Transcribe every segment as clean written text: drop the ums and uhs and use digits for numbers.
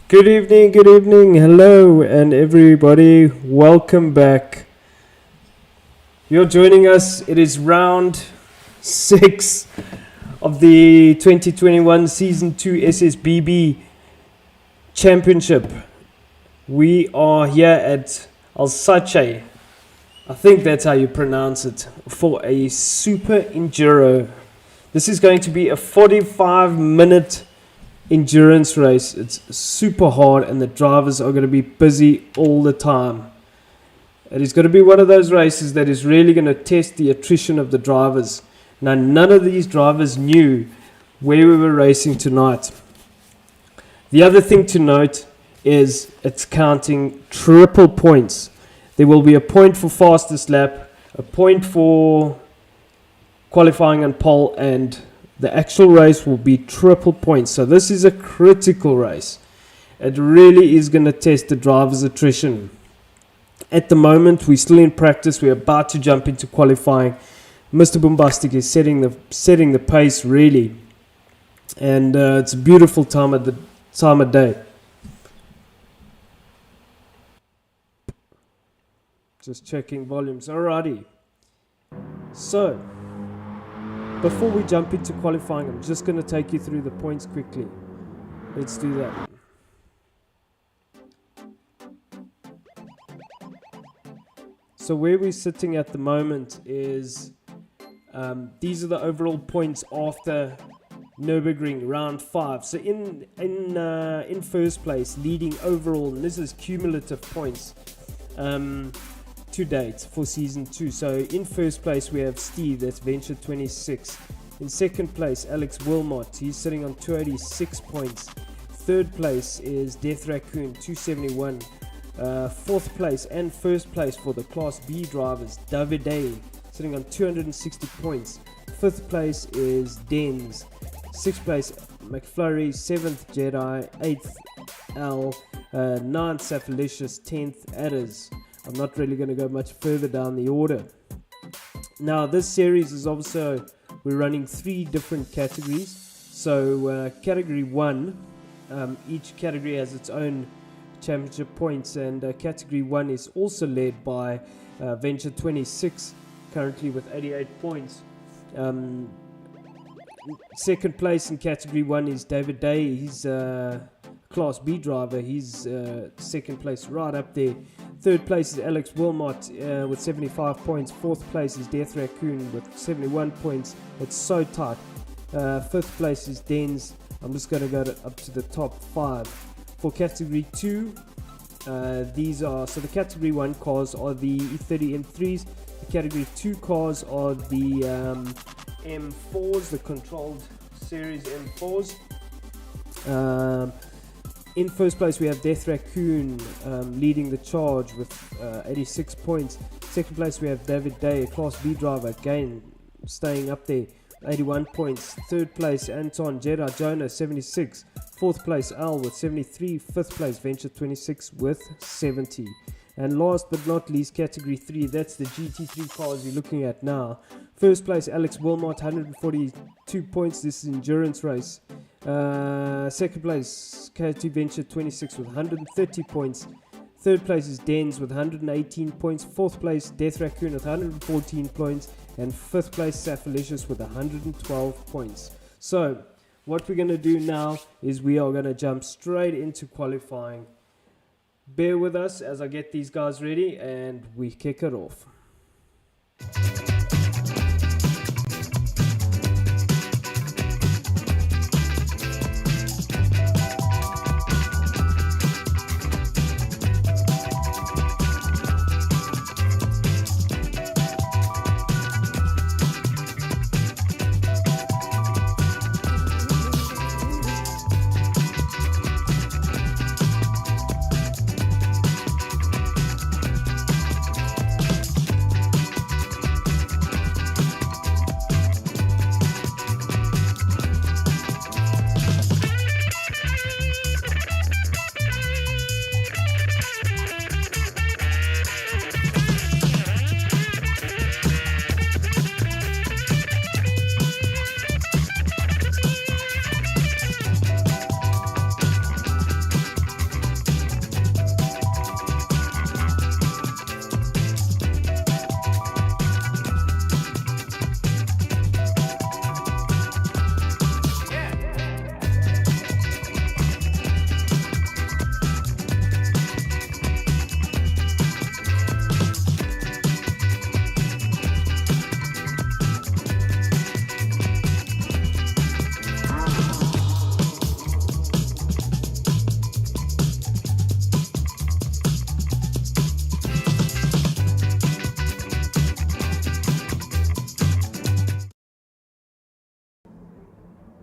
Good evening, hello, and everybody, welcome back. You're joining us. It is round 6 of the 2021 Season 2 SSBB Championship. We are here at Alsace, I think that's how you pronounce it, for a super enduro. This is going to be a 45-minute endurance race. It's super hard and the drivers are going to be busy all the time. It is going to be one of those races that is really going to test the attrition of the drivers. Now, none of these drivers knew where we were racing tonight. The other thing to note is it's counting triple points. There will be a point for fastest lap, a point for qualifying and pole, and the actual race will be triple points. So this is a critical race. It really is going to test the driver's attrition. At the moment, we're still in practice. We're about to jump into qualifying. Mr. Bombastic is setting the pace, really. And it's a beautiful time of day. Just checking volumes. Alrighty. So, before we jump into qualifying, I'm just going to take you through the points quickly. Let's do that. So where we're sitting at the moment is, these are the overall points after Nürburgring round 5. So in first place, leading overall, and this is cumulative points to date for season 2. So in first place we have Steve, that's Venture 26. In second place, Alex Wilmot, he's sitting on 286 points. Third place is Death Raccoon, 271. Fourth place and first place for the Class B drivers, David Day, sitting on 260 points. Fifth place is Dens. Sixth place, McFlurry. Seventh, Jedi. Eighth, L. Ninth, Safalicious. 10th, Adders. I'm not really going to go much further down the order. Now, this series is also, we're running 3 different categories. So, category 1, each category has its own championship points, and category 1 is also led by Venture 26, currently with 88 points. Second place in category 1 is David Day. He's Class B driver. He's second place right up there. Third place is Alex Wilmot with 75 points. Fourth place is Death Raccoon with 71 points. It's so tight. Fifth place is Dens. I'm just going to go up to the top 5. For category 2, these are, so the category 1 cars are the E30 M3s. The category 2 cars are the M4s, the controlled series M4s. In first place we have Death Raccoon leading the charge with 86 points. Second place we have David Day, a Class B driver, again staying up there, 81 points. Third place Anton Jedi Jonah, 76. Fourth place Al with 73. Fifth place Venture 26 with 70. And last but not least, category 3, that's the GT3 cars you're looking at now. First place Alex Wilmot, 142 points. This is an endurance race. Second place KT Venture 26 with 130 points. Third place is Dens with 118 points. Fourth place Death Raccoon with 114 points. And fifth place Safalicious with 112 points. So what we're going to do now is we are going to jump straight into qualifying. Bear with us as I get these guys ready and we kick it off.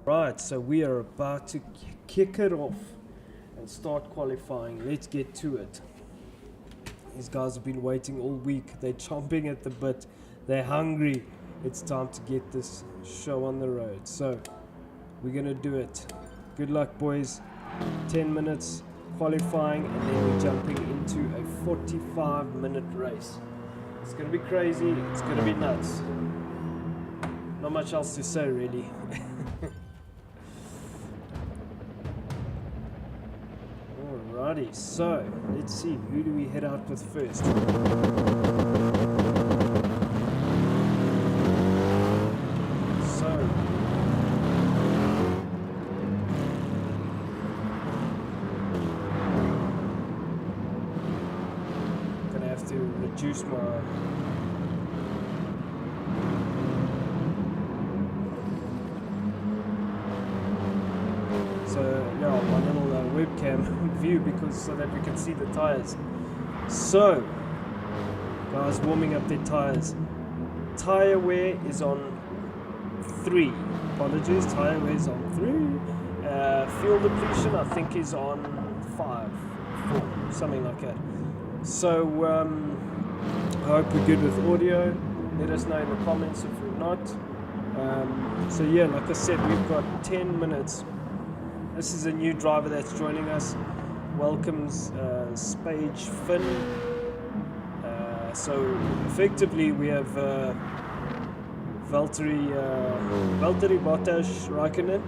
Right, so we are about to kick it off and start qualifying. Let's get to it. These guys have been waiting all week. They're chomping at the bit. They're hungry. It's time to get this show on the road. So we're going to do it. Good luck, boys. 10 minutes qualifying, and then we're jumping into a 45-minute race. It's going to be crazy. It's going to be nuts. Not much else to say, really. Alrighty, so let's see, who do we head out with first? So, gonna have to reduce my my little webcam view, because so that we can see the tires. So guys, warming up their tires. Tire wear is on 3. Apologies, tire wear is on 3. Fuel depletion I think is on 5, 4, something like that. So I hope we're good with audio. Let us know in the comments if we're not. So yeah, like I said, we've got 10 minutes. This is a new driver that's joining us. Welcomes Spage Finn. So effectively we have Valtteri Bottas Raikkonen,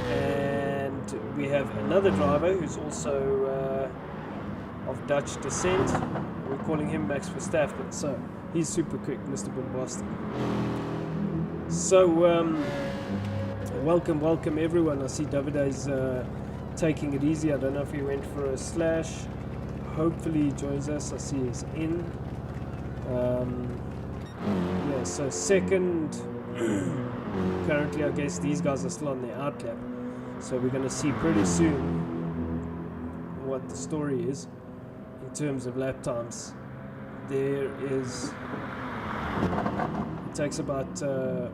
and we have another driver who's also of Dutch descent. We're calling him Max Verstappen. So he's super quick, Mr. Bombastic. So welcome everyone. I see Davide's taking it easy. I don't know if he went for a slash. Hopefully he joins us. I see he's in. Yeah, so second. Currently I guess these guys are still on their outlap. So we're going to see pretty soon what the story is in terms of lap times. There is... It takes about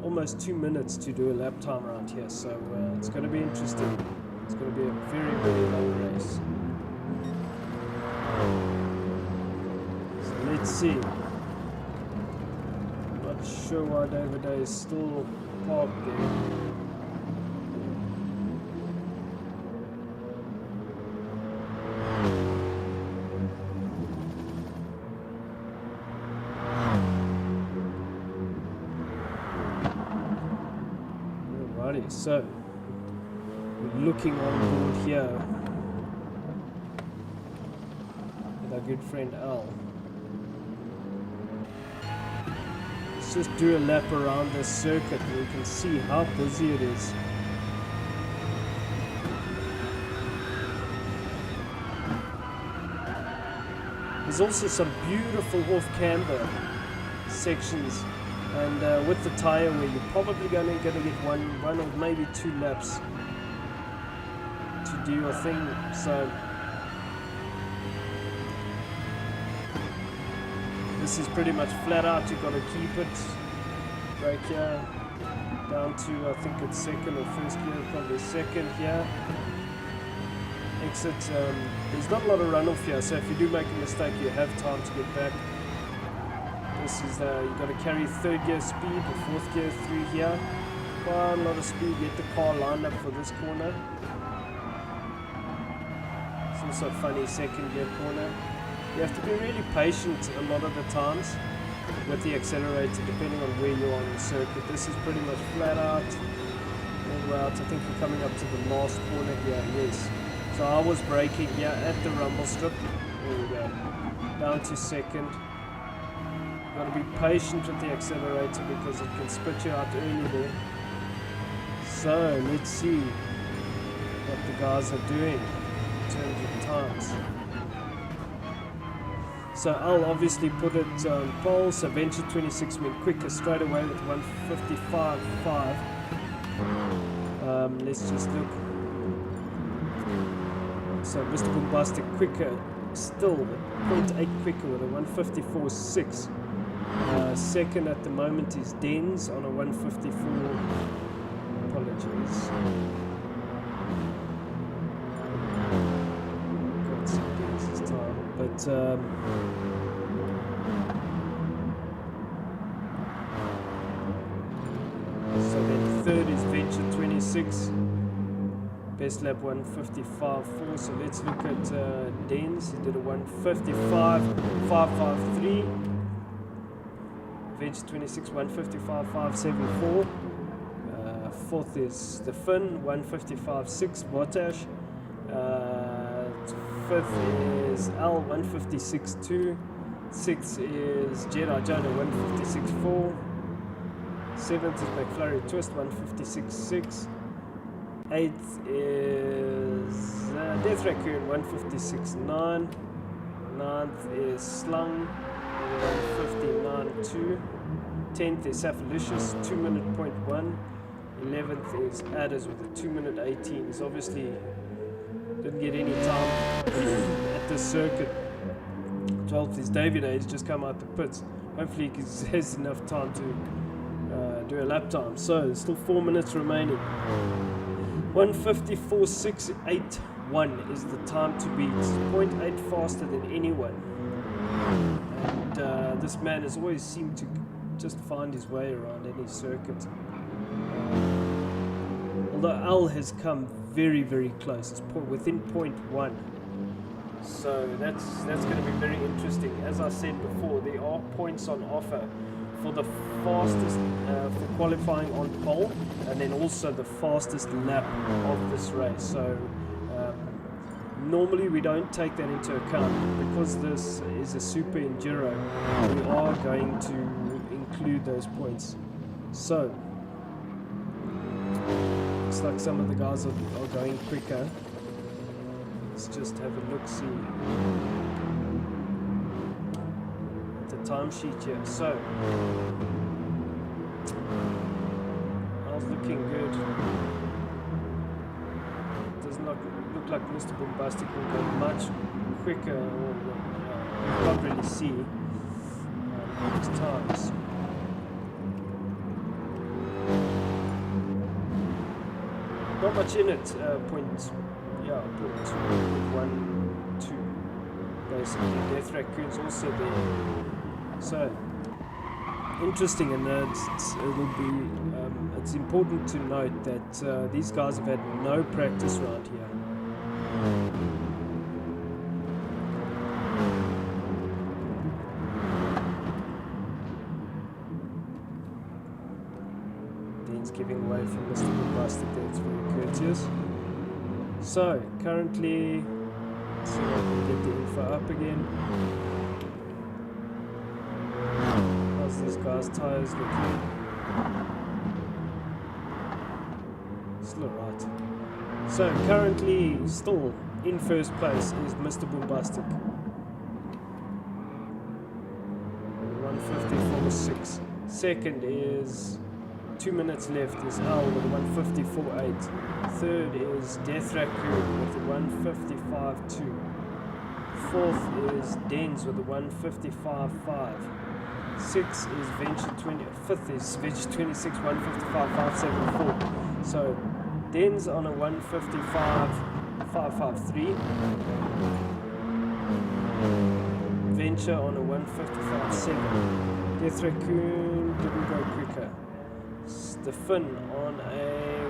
almost 2 minutes to do a lap time around here, so it's going to be interesting. It's going to be a very, very long race. So let's see. Not sure why David is still parked there. So we're looking on board here with our good friend Al. Let's just do a lap around this circuit and we can see how busy it is. There's also some beautiful off-camber sections. And with the tire where you're probably going to get one or maybe 2 laps to do your thing. So this is pretty much flat out. You've got to keep it right here down to, I think it's second or first gear, probably second here. Exit. There's not a lot of runoff here, so if you do make a mistake you have time to get back. This is you've got to carry 3rd gear speed or 4th gear through here. Quite a lot of speed. Get the car lined up for this corner. It's also a funny 2nd gear corner. You have to be really patient a lot of the times with the accelerator, depending on where you are on the circuit. This is pretty much flat out. All the way out. I think we're coming up to the last corner here. Yes. So I was braking here at the rumble strip. There we go. Down to 2nd. Got to be patient with the accelerator because it can spit you out early there. So let's see what the guys are doing in terms of times. So I'll obviously put it on pole. So Venture 26 went quicker straight away with 155.5. Let's just look. So Mr. Bombastic quicker, still 0.8 quicker with a 154.6. Second at the moment is Dens on a 154. Apologies. is. Got some days this time, but so then third is Venture 26. Best lap 155.4. So let's look at Dens. He did a 155.553. Venture 26 155.574. Fourth is the Finn 155.6 Botash. Fifth is L 156.2. Sixth is Jedi Jonah 156.4. Seventh is McFlurry Twist 156.6. Eighth is Death Raccoon 156.9. Ninth is Slung 159.2. 10th is Saphalicious 2:01. 11th is Adders with a 2:18. He's obviously didn't get any time at the circuit. 12th is David A. He's just come out the pits. Hopefully he has enough time to do a lap time. So there's still 4 minutes remaining. 154.681 is the time to beat. 0.8 faster than anyone. And this man has always seemed to just find his way around any circuit. Although Al has come very, very close. It's within 0.1. So that's going to be very interesting. As I said before, there are points on offer for the fastest, for qualifying on pole, and then also the fastest lap of this race. So normally we don't take that into account. Because this is a super enduro, we are going to include those points. So looks like some of the guys are going quicker. Let's just have a look, see at the timesheet here. So I was looking good. Doesn't look like Mr. Bombastic will go much quicker, or you can't really see his times. Not much in it, point 1, 2, basically. Death Raccoon's also there. So, interesting, and it's important to note that these guys have had no practice around here. Giving away from Mr. Bombastic, that's very courteous. So, currently, let's see if I can get the info up again. How's this guy's tyres looking? Still alright. So, currently, still in first place is Mr. Bombastic. 154.6. Second is 2 minutes left is L with a 154.8. Third is Death Raccoon with a 155.2. Fourth is Dens with a 155.5. Sixth is Venture 20. Fifth is Venture 26 155.574. So Dens on a 155.553. Venture on a 155.7. Death Raccoon didn't go quicker. The Finn on a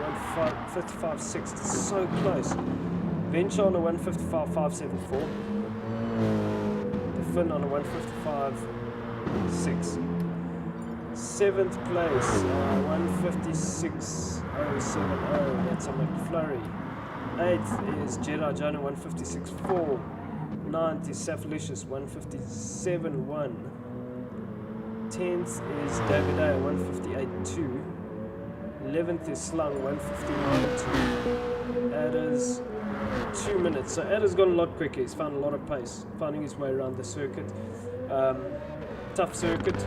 155.6, so close. Venture on a 155.574. The Finn on a 155.6. Seventh place, 156.070. That's a McFlurry. Eighth is Jedi Jonah 156.4. Ninth is Saphalicious 157.1. 10th is David A 158.2. 11th is Slung 159.2. Adders 2 minutes. So Adders gone a lot quicker. He's found a lot of pace, finding his way around the circuit. Tough circuit.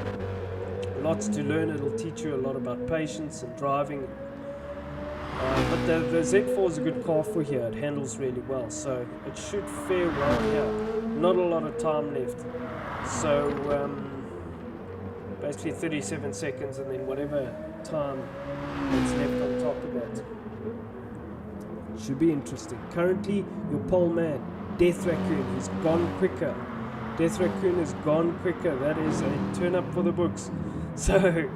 Lots to learn. It'll teach you a lot about patience and driving. But the Z4 is a good car for here. It handles really well, so it should fare well here. Not a lot of time left. So basically 37 seconds, and then whatever time that's left on top of that. Should be interesting. Currently, your pole man, Death Raccoon, has gone quicker. Death Raccoon has gone quicker. That is a turn up for the books. So,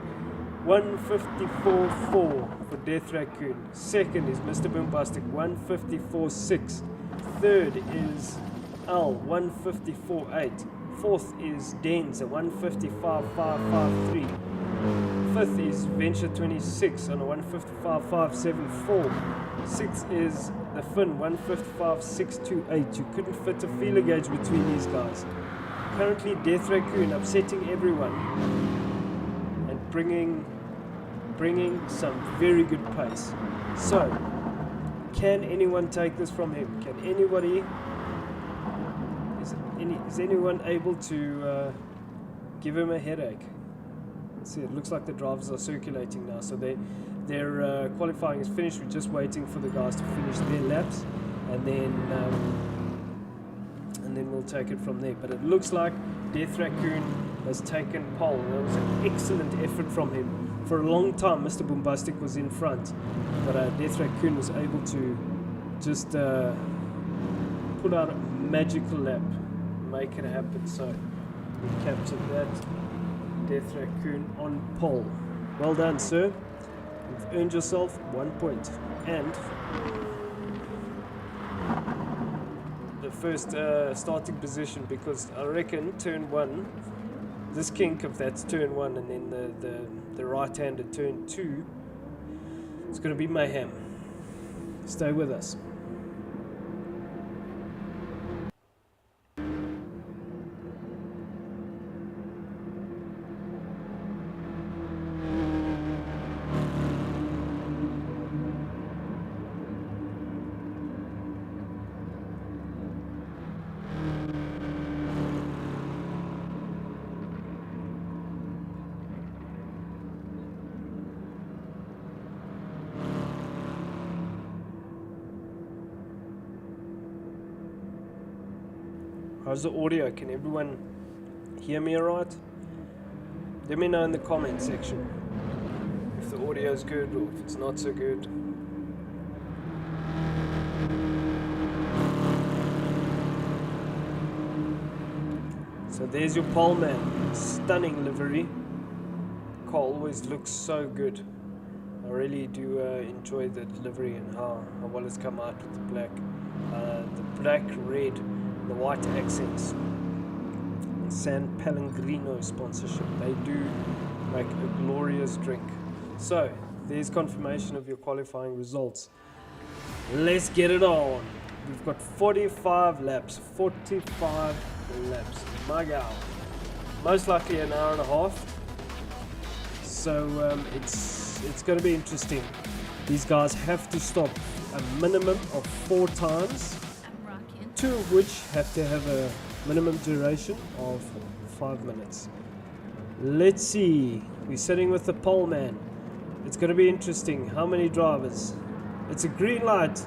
154.4 for Death Raccoon. Second is Mr. Boombastic, 154.6. Third is Al, 154.8. Fourth is Denz, 155.553. Fifth is Venture 26 on a 155.574. Sixth is the Finn, 155.628. You couldn't fit a feeler gauge between these guys. Currently, Death Raccoon upsetting everyone and bringing some very good pace. So, can anyone take this from him? Can anybody? Is anyone able to give him a headache? See, it looks like the drivers are circulating now, so their qualifying is finished. We're just waiting for the guys to finish their laps, and then we'll take it from there. But it looks like Death Raccoon has taken pole. That was an excellent effort from him. For a long time, Mr. Boombastic was in front, but Death Raccoon was able to just put out a magical lap, make it happen. So we captured that. Death Raccoon on pole. Well done, sir. You've earned yourself 1 point. And the first starting position, because I reckon turn one, this kink of that's turn one, and then the right-handed turn two, it's going to be mayhem. Stay with us. How's the audio? Can everyone hear me alright? Let me know in the comment section if the audio is good or if it's not so good. So there's your pole man. Stunning livery. Car always looks so good. I really do enjoy the livery and how well it's come out with the black, red, the white accents. San Pellegrino sponsorship. They do make a glorious drink. So there's confirmation of your qualifying results. Let's get it on. We've got 45 laps. 45 laps. My God. Most likely an hour and a half. So it's going to be interesting. These guys have to stop a minimum of 4 times. 2 of which have to have a minimum duration of 5 minutes. Let's see. We're sitting with the pole man. It's going to be interesting. How many drivers? It's a green light.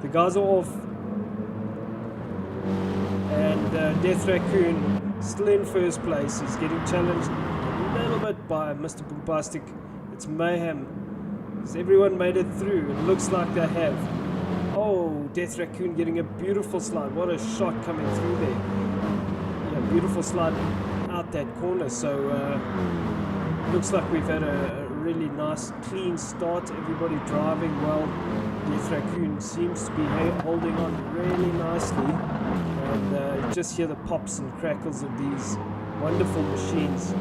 The guys are off. And Death Raccoon still in first place. He's getting challenged a little bit by Mr. Boombastic. It's mayhem. Has everyone made it through? It looks like they have. Oh, Death Raccoon getting a beautiful slide. What a shot coming through there. Yeah, beautiful slide out that corner. So looks like we've had a really nice clean start. Everybody driving well. Death Raccoon seems to be holding on really nicely. And you just hear the pops and crackles of these wonderful machines.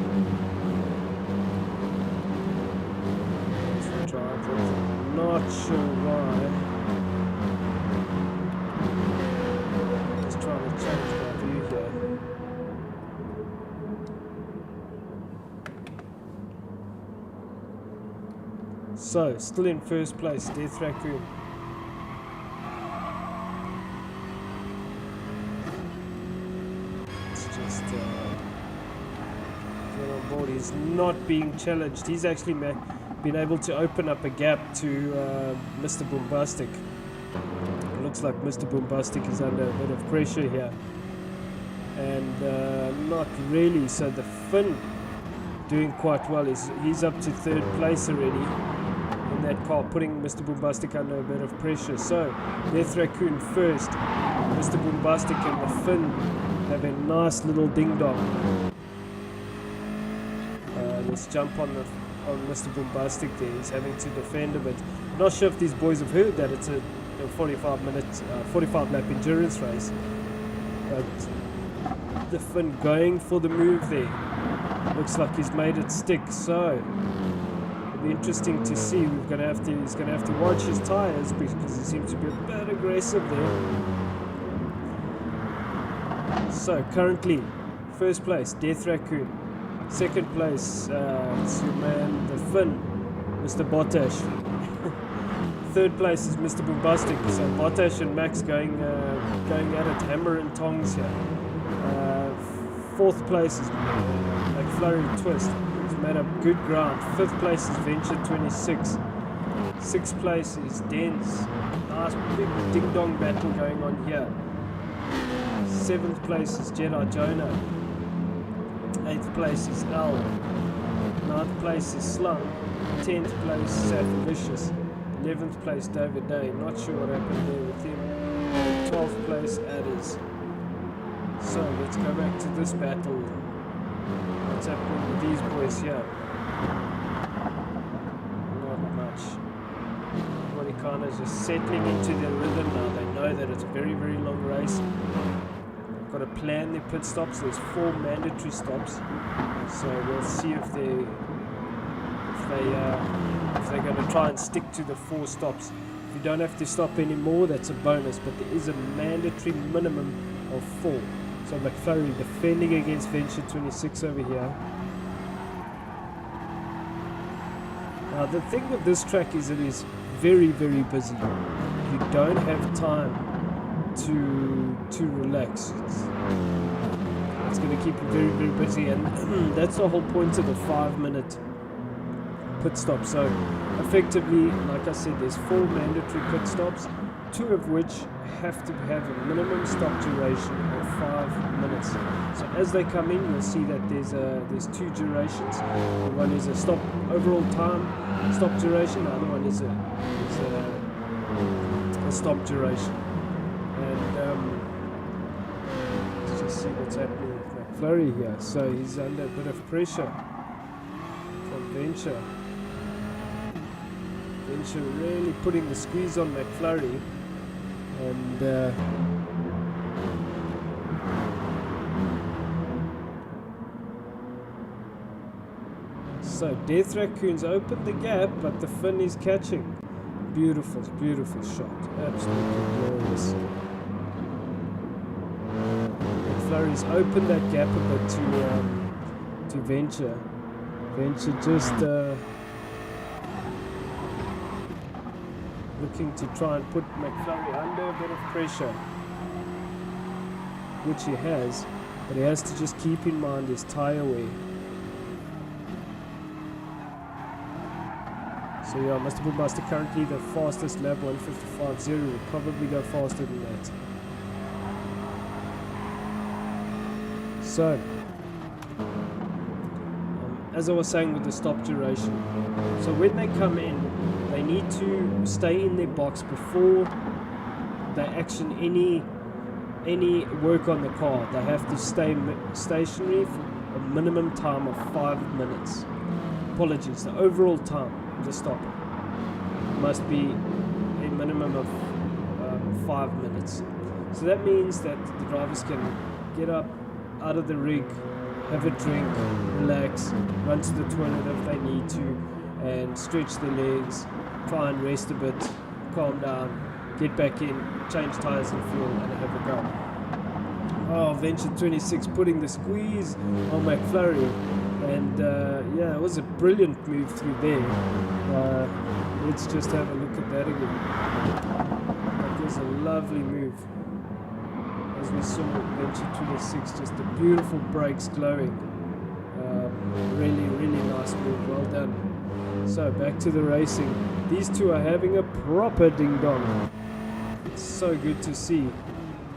Not sure why. Just trying to change my view here. So, still in first place, Death Raccoon. It's just get on board. He's not being challenged. He's actually been able to open up a gap to Mr. Boombastic. It looks like Mr. Boombastic is under a bit of pressure here. And not really. So the Finn doing quite well. He's up to third place already in that car, putting Mr. Boombastic under a bit of pressure. So Death Raccoon first, Mr. Boombastic and the Finn have a nice little ding dong. Let's jump on Mr. Boombastic there. He's having to defend a bit. I'm not sure if these boys have heard that it's a 45 lap endurance race, but the Finn going for the move there. Looks like he's made it stick, so it'll be interesting to see. He's gonna have to watch his tires because he seems to be a bit aggressive there. So currently, first place, Death Raccoon. Second place, it's your man, the Finn, Mr. Botash. Third place is Mr. Boombastic. So Botash and Max going at it, hammer and tongs here. Fourth place is McFlurry Twist. He's made up good ground. Fifth place is Venture 26. Sixth place is Dens. Nice big ding dong battle going on here. Seventh place is Jedi Jonah. Eighth place is L. Ninth place is Slum. 10th place is Vicious. 11th place David Day. Not sure what happened there with him. 12th place Adders. So let's go back to this battle. What's happening with these boys here? Not much. Everybody kind of just settling into their rhythm now. They know that it's a very, very long race. Got to plan their pit stops. There's 4 mandatory stops, so we'll see if they're going to try and stick to the 4 stops. If you don't have to stop anymore, that's a bonus, but there is a mandatory minimum of 4. So McFlurry defending against Venture 26 over here. Now the thing with this track is it is very, very busy. You don't have time to relax. It's going to keep you very, very busy, and that's the whole point of the 5-minute pit stop. So effectively, like I said, there's 4 mandatory pit stops, 2 of which have to have a minimum stop duration of 5 minutes. So as they come in, you'll see that there's 2 durations. One is a stop overall time stop duration. The other one is a stop duration. And let's just see what's happening with McFlurry here. So he's under a bit of pressure from Venture. Venture really putting the squeeze on McFlurry. And so Death Raccoon's opened the gap, but the Finn is catching. Beautiful, beautiful shot. Absolutely glorious. McFlurry's opened that gap a bit to Venture. Venture just looking to try and put McFlurry under a bit of pressure, which he has, but he has to just keep in mind his tire wear. So yeah, Mr. Boombastic currently the fastest lap, 1:55.0. Will probably go faster than that. So as I was saying with the stop duration, so when they come in, they need to stay in their box before they action any work on the car. They have to stay stationary for a minimum time of 5 minutes. Apologies, the overall time of the stop must be a minimum of 5 minutes. So that means that the drivers can get up out of the rig, have a drink, relax, run to the toilet if they need to, and stretch their legs, try and rest a bit, calm down, get back in, change tires and fuel, and have a go. Oh, Venture 26 putting the squeeze on McFlurry, and yeah, it was a brilliant move through there. Let's just have a look at that again. That was a lovely move. As we saw, Venture 26, just the beautiful brakes glowing. Really, really nice move, well done. So back to the racing. These two are having a proper ding dong. It's so good to see.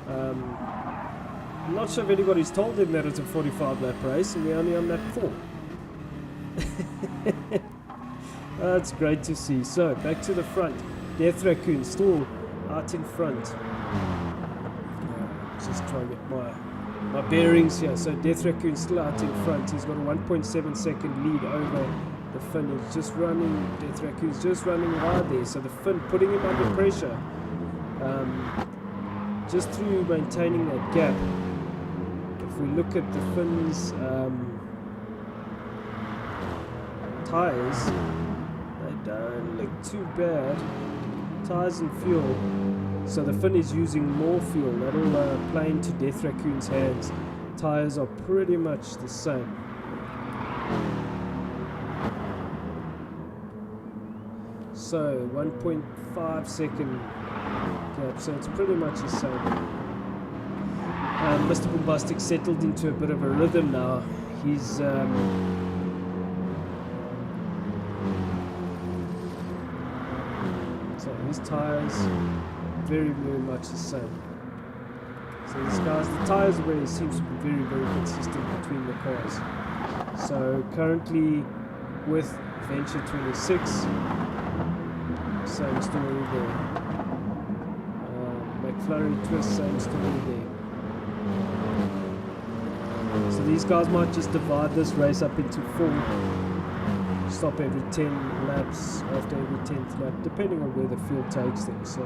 I'm not sure if anybody's told them that it's a 45 lap race and we're only on lap 4. That's great to see. So back to the front. Death Raccoon still out in front. Just try to get my bearings here. So Death Raccoon still out in front. He's got a 1.7 second lead over the Finn. He's just running. Death Raccoon's just running hard there. So the Finn putting him under pressure. Just through maintaining that gap. If we look at the Finn's tires, they don't look too bad. Tires and fuel. So the Finn is using more fuel. That'll play into Death Raccoon's hands. Tires are pretty much the same. So 1.5 second gap. So it's pretty much the same. Mr. Bombastic settled into a bit of a rhythm now. He's so his tires very much the same. So these guys, the tires wear seems to be very consistent between the cars. So currently with Venture 26, same story there. McFlurry Twist, same story there. So these guys might just divide this race up into 4. Stop every 10 laps after every 10th lap, depending on where the field takes them. So,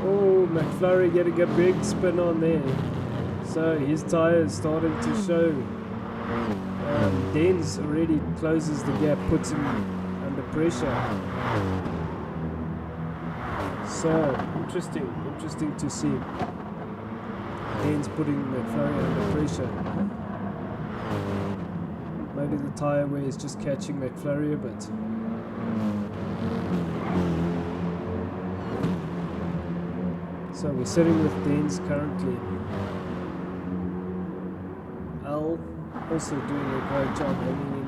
oh, McFlurry getting a big spin on there. So his tyre is starting to show. Dens already closes the gap, puts him under pressure. So interesting to see. Dens putting McFlurry under pressure. Maybe the tyre wear is just catching McFlurry a bit. So we're sitting with Dens currently. Al also doing a great job hanging in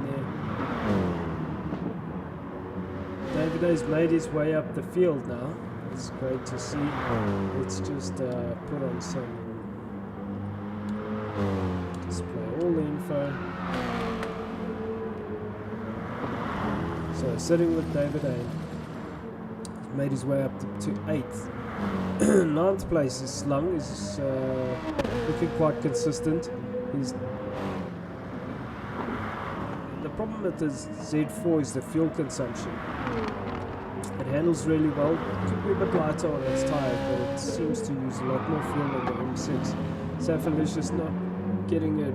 there. David has made his way up the field now. It's great to see. Let's just put on some display all the info. So sitting with David A. He's made his way up to 8th. 9th place is Slung. Is looking quite consistent. The problem with the Z4 is the fuel consumption. It handles really well. It could be a bit lighter on its tire, but it seems to use a lot more fuel than the M6. Safalicious not getting a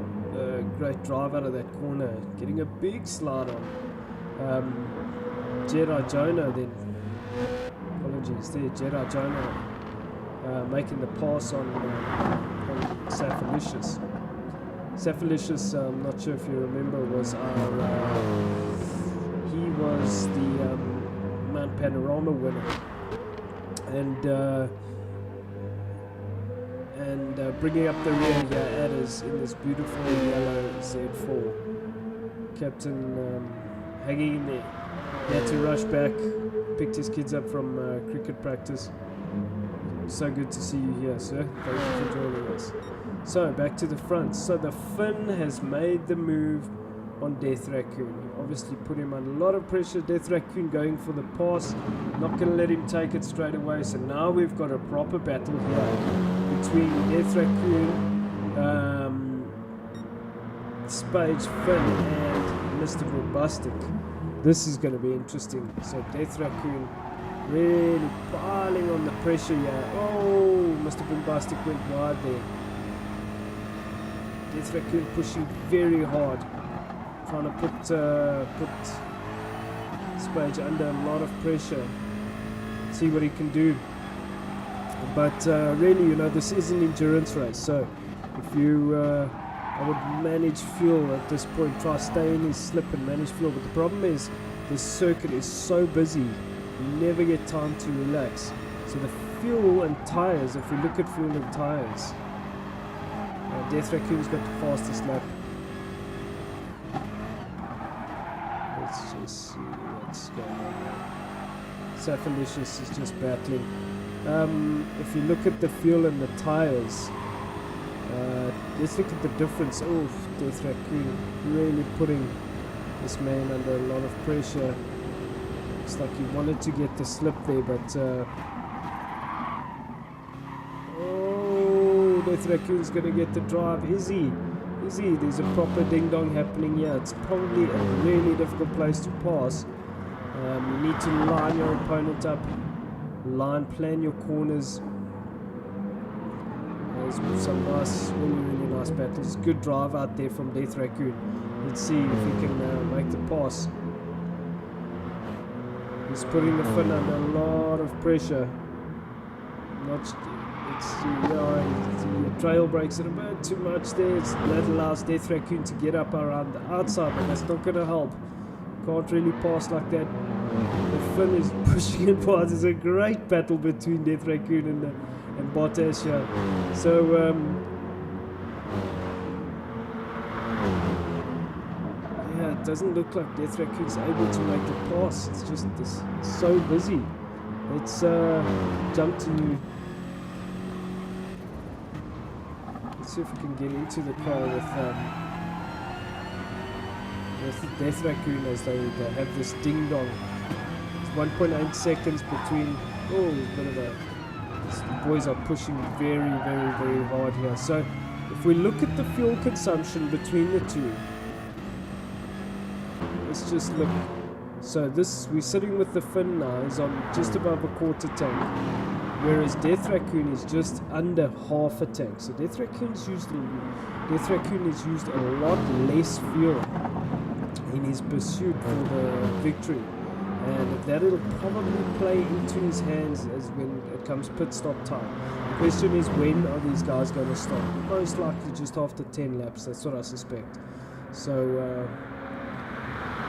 great drive out of that corner, getting a big slide on. Jedi Jonah then, apologies there, Jedi Jonah making the pass on Safalicious. Safalicious, I'm not sure if you remember, was he was the Mount Panorama winner, and bringing up the rear here adders in this beautiful yellow Z4. Captain hanging in there. He had to rush back, picked his kids up from cricket practice. So good to see you here, sir. Thank you for joining us. So back to the front. So the Finn has made the move on Death Raccoon. Obviously put him under a lot of pressure. Death Raccoon going for the pass. Not going to let him take it straight away. So now we've got a proper battle here between Death Raccoon, Spage, Finn and Mr. Bombastic. This is going to be interesting. So Death Raccoon really piling on the pressure here. Oh, Mr. Bombastic went wide there. Death Raccoon pushing very hard, trying to put Spage under a lot of pressure. See what he can do. But really, you know, this is an endurance race. So if you I would manage fuel at this point, try to stay in his slip and manage fuel. But the problem is, this circuit is so busy, you never get time to relax. So the fuel and tires, if we look at fuel and tires, Death Raccoon's got the fastest lap. Let's just see what's going on there. Safalicious is just battling. If you look at the fuel and the tires, let's look at the difference. Oh, Death Raccoon really putting this man under a lot of pressure. Looks like he wanted to get the slip there, but oh, Death Raccoon's gonna get the drive. Is he? Is he? There's a proper ding dong happening here. It's probably a really difficult place to pass. You need to line your opponent up, plan your corners. There's some nice, really nice battles. Good drive out there from Death Raccoon. Let's see if he can make the pass. He's putting the fin under a lot of pressure. The trail breaks it a bit too much there. That allows Death Raccoon to get up around the outside, but that's not going to help. Can't really pass like that. The fin is pushing it past. There's a great battle between Death Raccoon and Bottas here. So yeah, it doesn't look like Death Raccoon's able to make the pass. It's just this so busy. Let's jump to. Let's see if we can get into the car with Death Raccoon as they have this ding dong. It's 1.8 seconds between. Oh, there's a bit of a. The boys are pushing very hard here. So if we look at the fuel consumption between the two, let's just look. So we're sitting with the fin now is on just above a quarter tank, whereas Death Raccoon is just under half a tank. So Death Raccoon has used a lot less fuel in his pursuit for the victory, and that'll probably play into his hands as when it comes pit stop time. The question is, when are these guys going to stop? Most likely just after 10 laps. That's what I suspect. So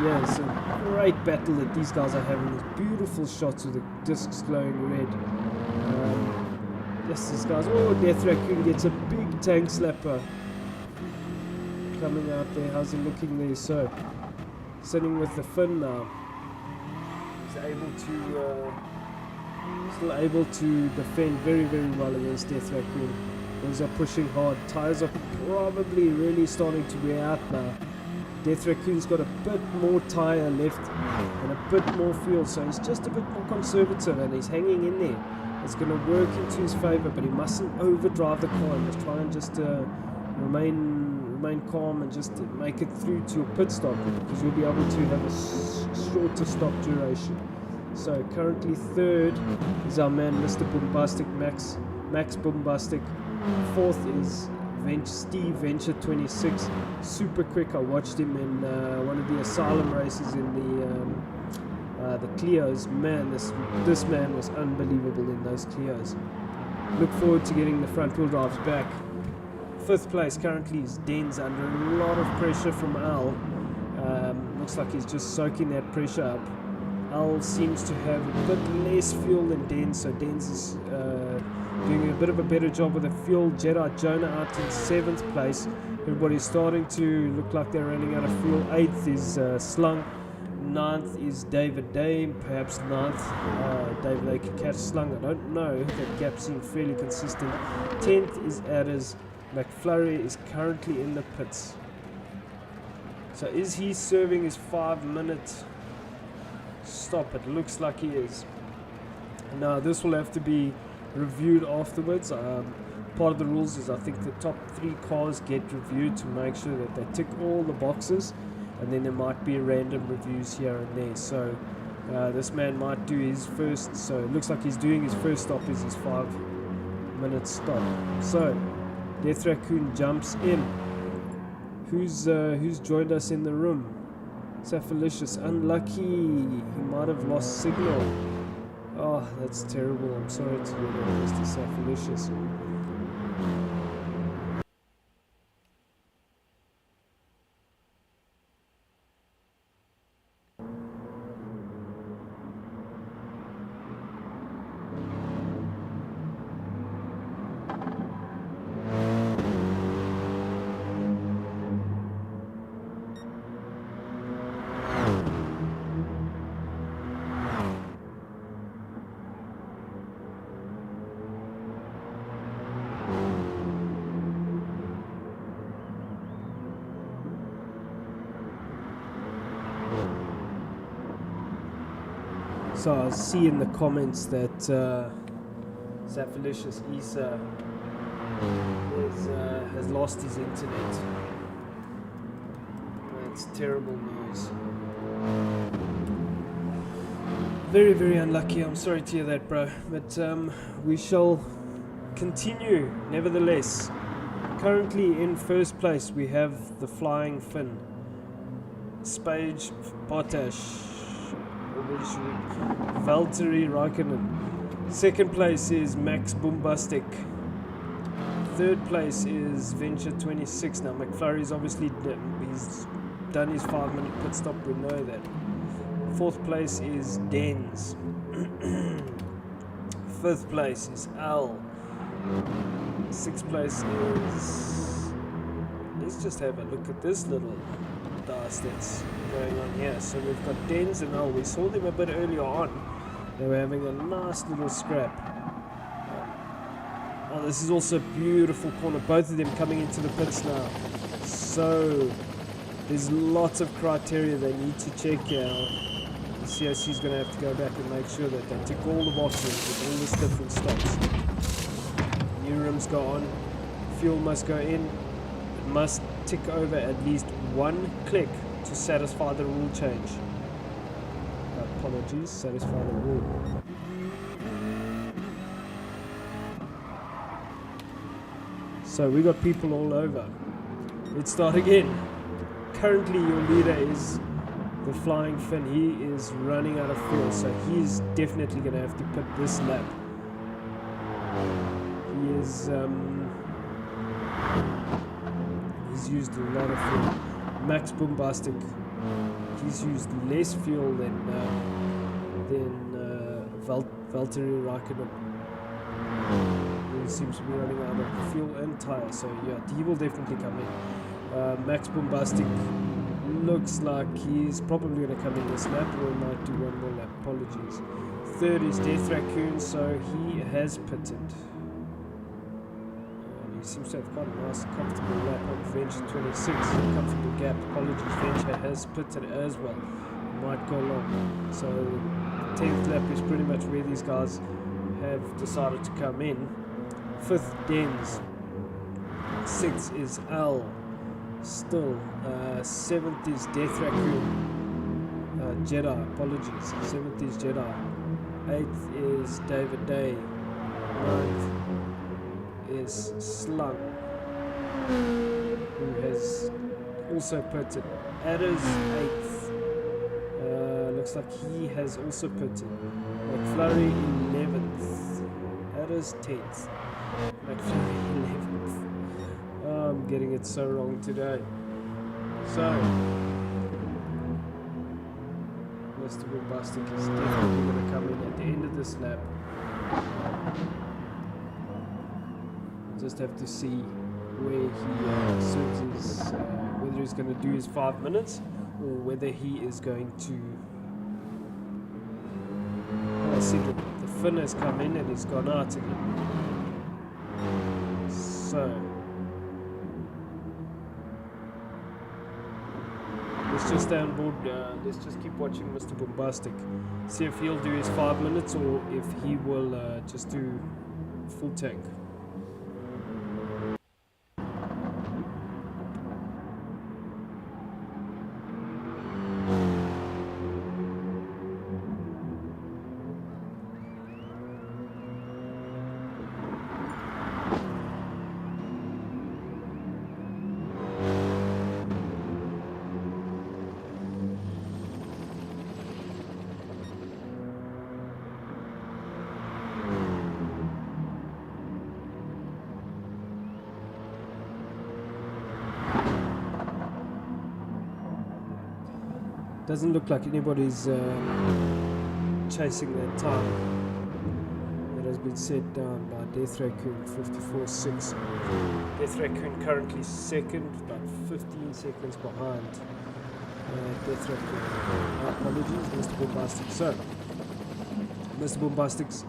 yeah, it's a great battle that these guys are having. These beautiful shots with the discs glowing red. Yes, these guys. Oh, Death Raccoon gets a big tank slapper coming out there. How's it looking there? So, sitting with the fin now. He's still able to defend very well against Death Raccoon. Those are pushing hard. Tires are probably really starting to wear out now. Death Raccoon's got a bit more tire left and a bit more fuel, so he's just a bit more conservative and he's hanging in there. It's going to work into his favor, but he mustn't overdrive the car. He must try and just remain calm and just make it through to your pit stop, because you'll be able to have a shorter stop duration. So currently third is our man Mr. Bombastic, Max Bombastic. Fourth is Steve Venture 26, super quick. I watched him in one of the Asylum races in the Clios. Man, this man was unbelievable in those Clios. Look forward to getting the front wheel drives back. Fifth place currently is Denz, under a lot of pressure from Al. Looks like he's just soaking that pressure up. Al seems to have a bit less fuel than Denz, so Denz is doing a bit of a better job with the fuel. Jedi Jonah out in 7th place. Everybody's starting to look like they're running out of fuel. 8th is Slung. 9th is David Day. Perhaps 9th David Day can catch Slung. I don't know. That gap seems fairly consistent. 10th is Adders. McFlurry is currently in the pits. So is he serving his 5-minute stop? It looks like he is. Now this will have to be reviewed afterwards. Part of the rules is I think the top 3 cars get reviewed to make sure that they tick all the boxes, and then there might be random reviews here and there. So this man might do his first, so it looks like he's doing his first stop is his 5-minute stop. So Death Raccoon jumps in. Who's joined us in the room? Saphalicious, unlucky. He might have lost signal. Oh, that's terrible. I'm sorry to hear that, Mr. Saphalicious. So I see in the comments that Zaphalicious Isa has lost his internet. That's terrible news. Very, very unlucky. I'm sorry to hear that, bro. But we shall continue, nevertheless. Currently in first place, we have the Flying Finn. Spage Potash. Valtteri Raikkonen. Second place is Max Bombastic. Third place is Venture 26. Now McFlurry's obviously he's done his 5-minute pit stop, we know that. Fourth place is Dens. Fifth place is Al. Sixth place is... Let's just have a look at this little dance that's going on here. So we've got Dens and Al. We saw them a bit earlier on. They were having a nice little scrap. Oh, this is also a beautiful corner. Both of them coming into the pits now. So there's lots of criteria they need to check here. The COC is going to have to go back and make sure that they tick all the boxes with all these different stops. New rims go on. Fuel must go in. It must tick over at least one click to satisfy the rule change. Apologies, satisfy the rule. So we got people all over. Let's start again. Currently your leader is the Flying Finn. He is running out of fuel, so he's definitely going to have to pit this lap. He is he's used a lot of fuel. Max Bombastic, he's used less fuel than Valtteri Raikkonen. He seems to be running out of fuel and tire, so yeah, he will definitely come in. Max Bombastic looks like he's probably going to come in this lap, or he might do one more lap. Apologies. Third is Death Raccoon, so he has pitted. He seems to have quite a nice, comfortable lap on Venture 26. Comfortable gap. Apologies, Venture has pitted as well. Might go long. So the 10th lap is pretty much where these guys have decided to come in. 5th, Dens. 6th is Al. Still. 7th is Death Raccoon. Jedi. Apologies. 7th is Jedi. 8th is David Day. 9th is Slung, who has also pitted. Adder's 8th. Looks like he has also pitted. McFlurry 11th. Adder's 10th. McFlurry 11th. Oh, I'm getting it so wrong today. So, Mr. Bombastic is definitely going to come in at the end of this lap. Just have to see where he serves his, whether he's going to do his 5 minutes or whether he is going to. I see the Finn has come in and he's gone out again. So let's just stay on board. Let's just keep watching Mr. Bombastic. See if he'll do his 5 minutes or if he will just do full tank. Doesn't look like anybody's chasing that time that has been set down by Death Raccoon 54.6. Death Raccoon currently second, about 15 seconds behind Death Raccoon. Apologies, Mr. Bombastic. So, Mr. Bombastic's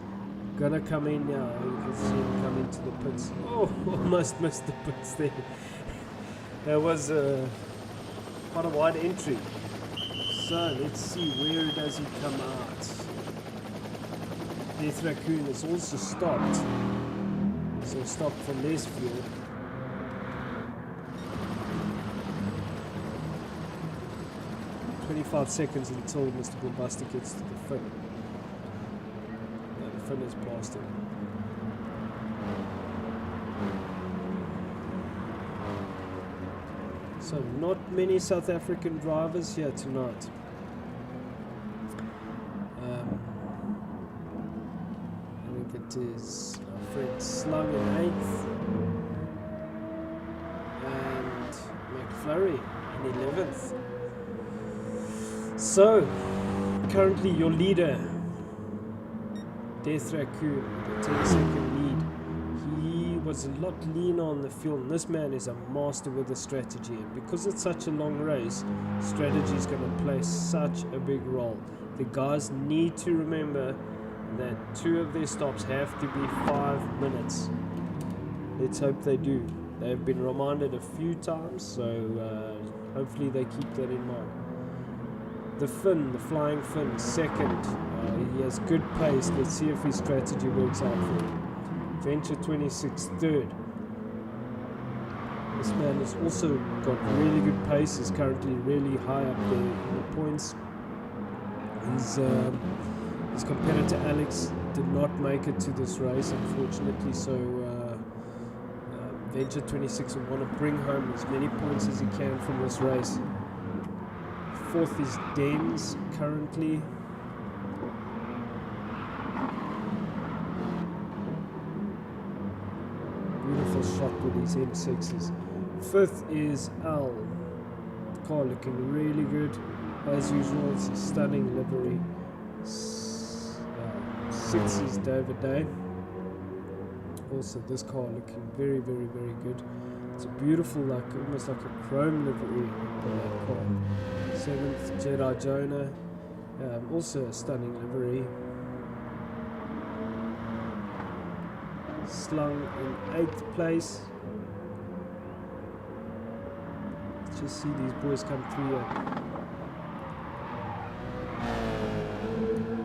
gonna come in now. You can see him come into the pits. Oh, almost missed the pits there. That was quite a wide entry. So let's see, where does he come out? Death Raccoon has also stopped. So stopped for less fuel. "25 seconds until Mr. Bombastic gets to the fin." No, the fin is past him. So not many South African drivers here tonight. I think it is our friend Slung in 8th and McFlurry in 11th. So currently your leader, Death Raccoon, with a 10-second lead. He was a lot leaner on the fuel, and this man is a master with the strategy, and because it's such a long race, strategy is going to play such a big role. The guys need to remember that 2 of their stops have to be 5 minutes. Let's hope they do. They've been reminded a few times, so hopefully they keep that in mind. The Finn, the Flying Finn, second. He has good pace. Let's see if his strategy works out for him. Venture 26, third. This man has also got really good pace. He's currently really high up there in the points. His competitor Alex did not make it to this race, unfortunately, so Venture 26 will want to bring home as many points as he can from this race. Fourth is Dens currently. Beautiful shot with his M6s. Fifth is Al. The car looking really good. As usual, it's a stunning livery. Sixth is David Day. Also, this car looking very, very, very good. It's a beautiful, almost like a chrome livery on that car. Seventh, Jedi Jonah. Also a stunning livery. Slung in 8th place. Let's just see these boys come through here.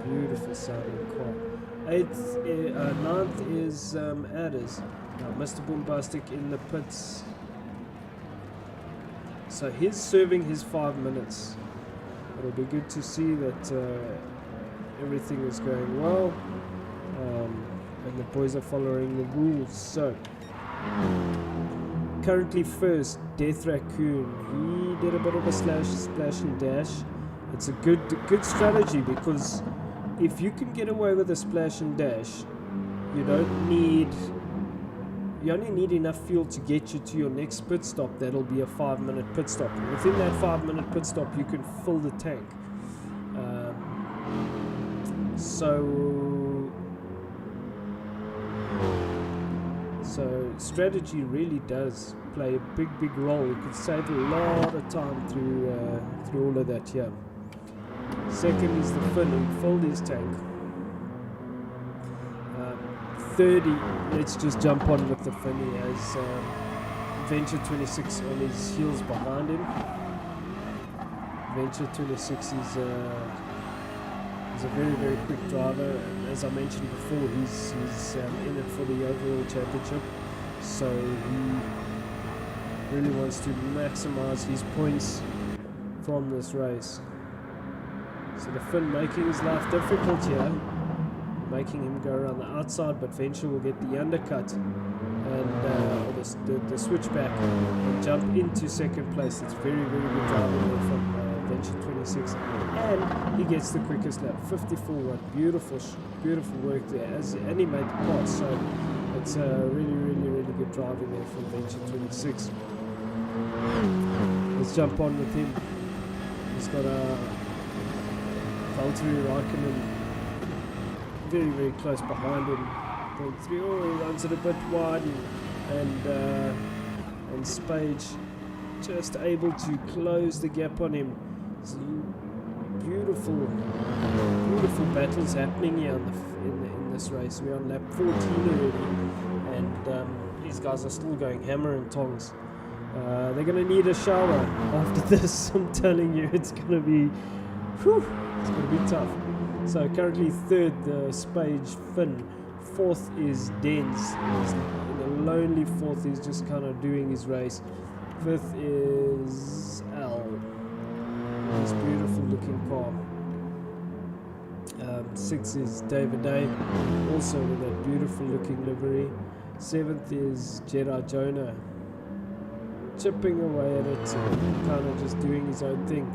Beautiful sounding car. 9th is Adders. Mr. Bombastic in the pits. So he's serving his 5 minutes. It'll be good to see that everything is going well. And the boys are following the rules. So currently first, Death Raccoon. He did a bit of a splash and dash. It's a good strategy, because if you can get away with a splash and dash, you only need enough fuel to get you to your next pit stop. That'll be a 5-minute pit stop. And within that 5-minute pit stop, you can fill the tank. So strategy really does play a big role. You could save a lot of time through all of that here. Second is the Finn, who filled his tank. 30, let's just jump on with the Finn. He has Venture 26 on his heels behind him. Venture 26 is a very quick driver, and as I mentioned before, he's in it for the overall championship, so he really wants to maximize his points from this race. So the Finn making his life difficult here, making him go around the outside, but Venture will get the undercut and the switchback and jump into second place. It's very good driving there from Venture 26, and he gets the quickest lap, 54. Beautiful work there, and he made the pass. So it's really good driving there from Venture 26. Let's jump on with him. He's got a Valtteri Raikkonen very close behind him. 0.3. Oh, he runs it a bit wide, and Spage just able to close the gap on him. Some beautiful battles happening here in this race. We're on lap 14 already, and these guys are still going hammer and tongs. They're going to need a shower after this. I'm telling you, it's going to be tough. So currently third, the Spage Finn. Fourth is Dens. He's in a lonely fourth. He's just kind of doing his race. Fifth is Al. This beautiful looking car. Sixth is David Day, also with that beautiful looking livery. Seventh is Jedi Jonah, chipping away at it, kind of just doing his own thing,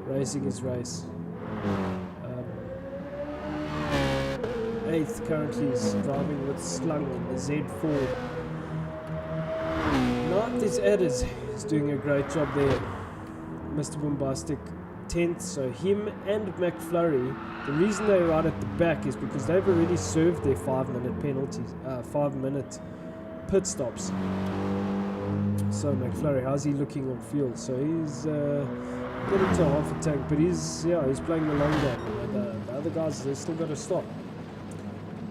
racing his race. Eighth currently is driving with Slung in the Z4. Ninth is Adders, he's doing a great job there. Mr. Bombastic 10th, so him and McFlurry. The reason they're right at the back is because they've already served their 5-minute penalties, 5-minute pit stops. So McFlurry, how's he looking on fuel? So he's getting to half a tank, but he's playing the long game. The other guys, they've still got to stop.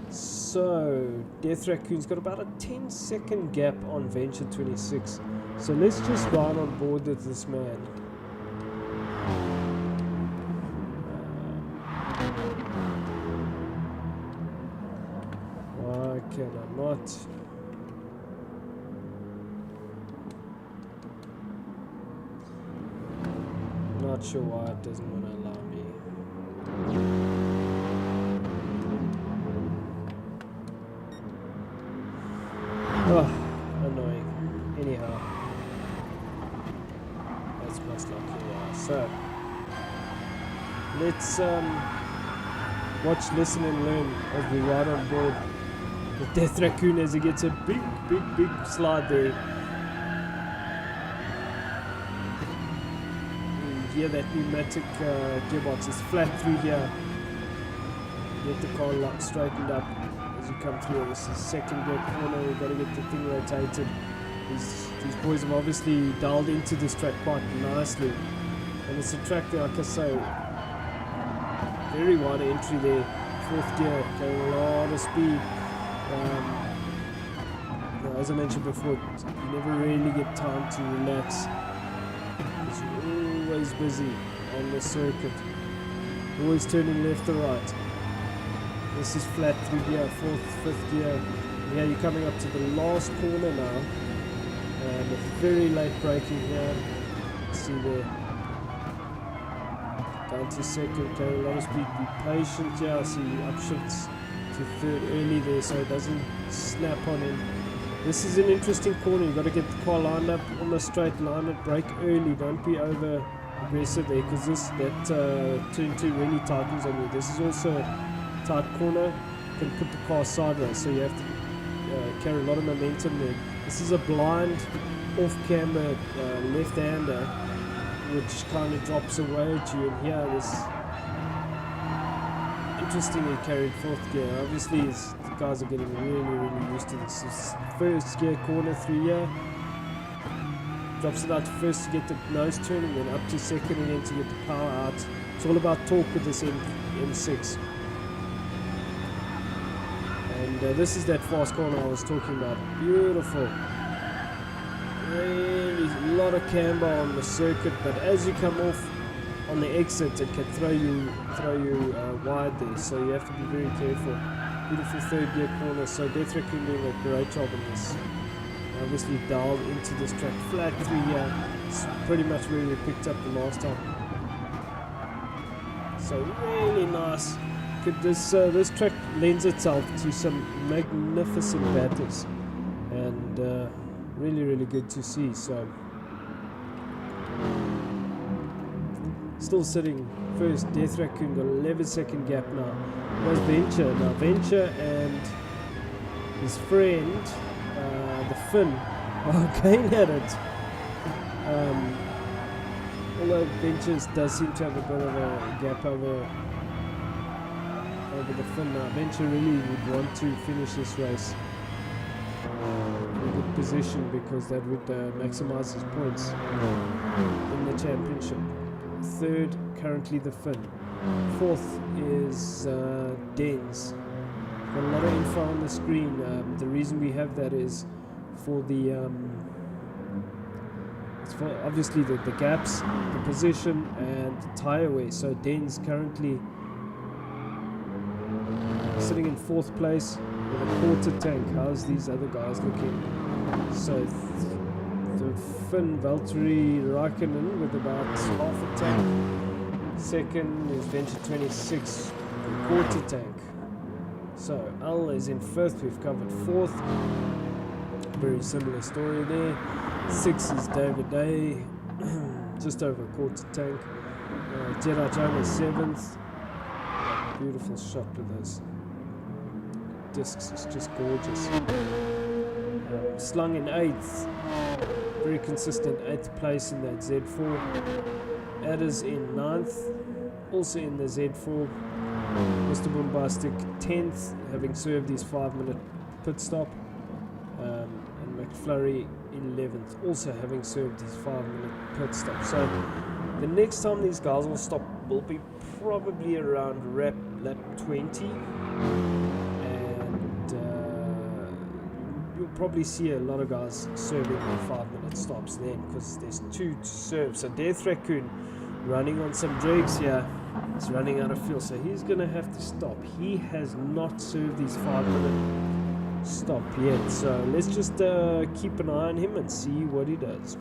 So Death Raccoon's got about a 10-second gap on Venture 26. So let's just ride on board with this man. Why can I not? Not sure why it doesn't want to allow me. Oh, annoying. Anyhow, that's most likely why. So let's watch, listen, and learn as we ride on board the Death Raccoon as he gets a big slide there. Yeah, that pneumatic gearbox is flat through here. Get the car lock straightened up as you come through. This is second gear corner, we've got to get the thing rotated. These boys have obviously dialed into this track quite nicely. And it's a track that, like I say, very wide entry there. Fourth gear, carrying a lot of speed. As I mentioned before, you never really get time to relax. Always busy on the circuit, always turning left or right. This is flat through here, fourth, fifth gear. Yeah, you're coming up to the last corner now, and a very late braking here. See there, down to second, carry a lot of speed. Be patient here. I see upshifts to third early there, so it doesn't snap on him. This is an interesting corner. You've got to get the car lined up on the straight line and brake early. Don't be over aggressive there, because that turn 2 really tightens on you. This is also a tight corner. You can put the car sideways, so you have to carry a lot of momentum there. This is a blind off-camber left-hander, which kind of drops away at you. And here, this interestingly carried fourth gear. Obviously, the guys are getting really used to this. This first gear corner through here, drops it out to first to get the nose turn, and then up to second again to get the power out. It's all about torque with this M6. And this is that fast corner I was talking about. Beautiful. Really a lot of camber on the circuit, but as you come off on the exit, it can throw you wide there, so you have to be very careful. Beautiful third gear corner, so Death Raccoon doing a great job in this. Obviously dialed into this track flat through here. It's pretty much where we picked up the last time. So really nice. This track lends itself to some magnificent battles, and really good to see. So still sitting first, Death Raccoon got 11-second gap now. There's Venture. Now Venture and his friend, the Finn, are going at it. Although Venture does seem to have a bit of a gap over the Finn now. Venture really would want to finish this race in a good position, because that would maximize his points in the championship. Third, currently the Finn. Fourth is Dens. Got a lot of info on the screen. The reason we have that is for the it's for obviously the gaps, the position, and the tire wear. So Dens currently sitting in 4th place with a quarter tank. How's these other guys looking? So the Finn Valtteri Raikkonen with about half a tank. Second is Venture 26, a quarter tank. So Al is in 1st, we've covered 4th. Very similar story there. 6 is David Day, just over a quarter tank. Jedi John is 7th. Beautiful shot with those discs, it's just gorgeous. Slung in 8th, very consistent 8th place in that Z4. Adders in 9th, also in the Z4. Mr. Bombastic 10th, having served his 5-minute pit stop. And McFlurry 11th, also having served his 5-minute pit stop. So the next time these guys will stop will be probably around lap 20, and you'll probably see a lot of guys serving their 5-minute stops then, because there's 2 to serve. So Death Raccoon running on some dregs here, he's running out of fuel, so he's going to have to stop. He has not served his 5-minute stop yet, so let's just keep an eye on him and see what he does.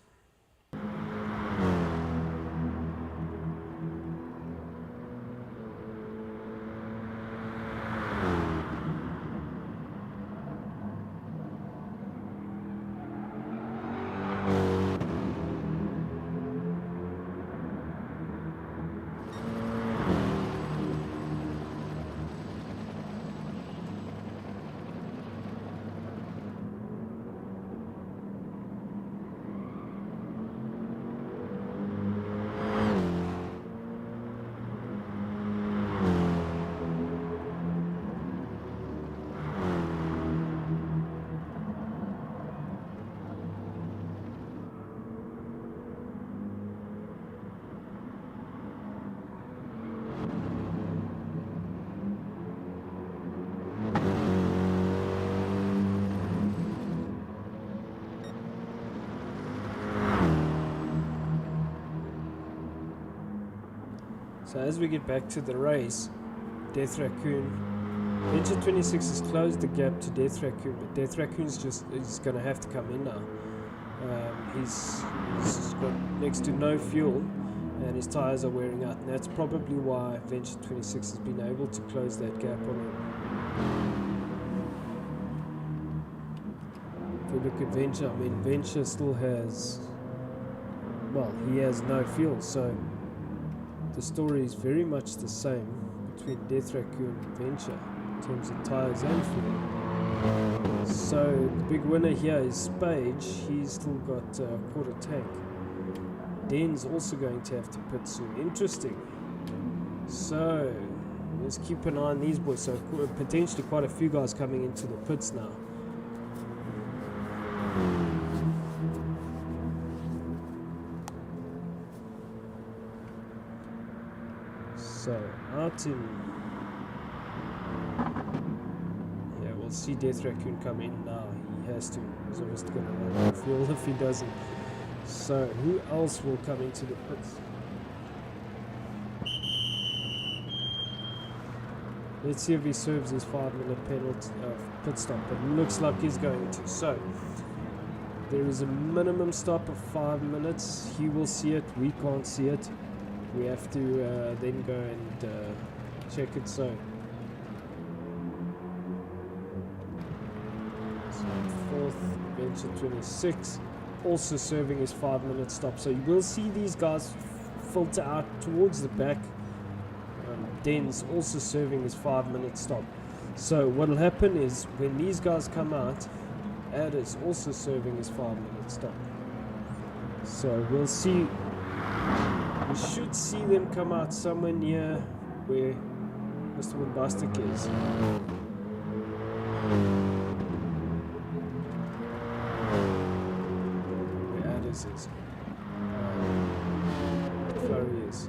So as we get back to the race, Death Raccoon, Venture 26 has closed the gap to Death Raccoon, but Death Raccoon's he's going to have to come in now. He's got next to no fuel and his tyres are wearing out, and that's probably why Venture 26 has been able to close that gap on him. If we look at Venture, I mean Venture still has, well, he has no fuel, so the story is very much the same between Death Raccoon and Venture in terms of tyres and fuel. So the big winner here is Spage. He's still got a quarter tank. Den's also going to have to pit soon. Interesting. So let's keep an eye on these boys. So potentially quite a few guys coming into the pits now. So out in, yeah, we'll see Death Raccoon come in now. He has to. He's almost going to run out of fuel if he doesn't. So who else will come into the pits? Let's see if he serves his 5-minute penalty pit stop. It looks like he's going to. So there is a minimum stop of 5 minutes. He will see it. We can't see it. We have to then go and check it. So 4th, Venture 26, also serving his 5-minute stop. So you will see these guys filter out towards the back. Den's also serving his 5-minute stop. So what will happen is when these guys come out, Adder's also serving his 5-minute stop. So we'll see. We should see them come out somewhere near where Mr. Bombastic is. Where Addis is. Flurry is.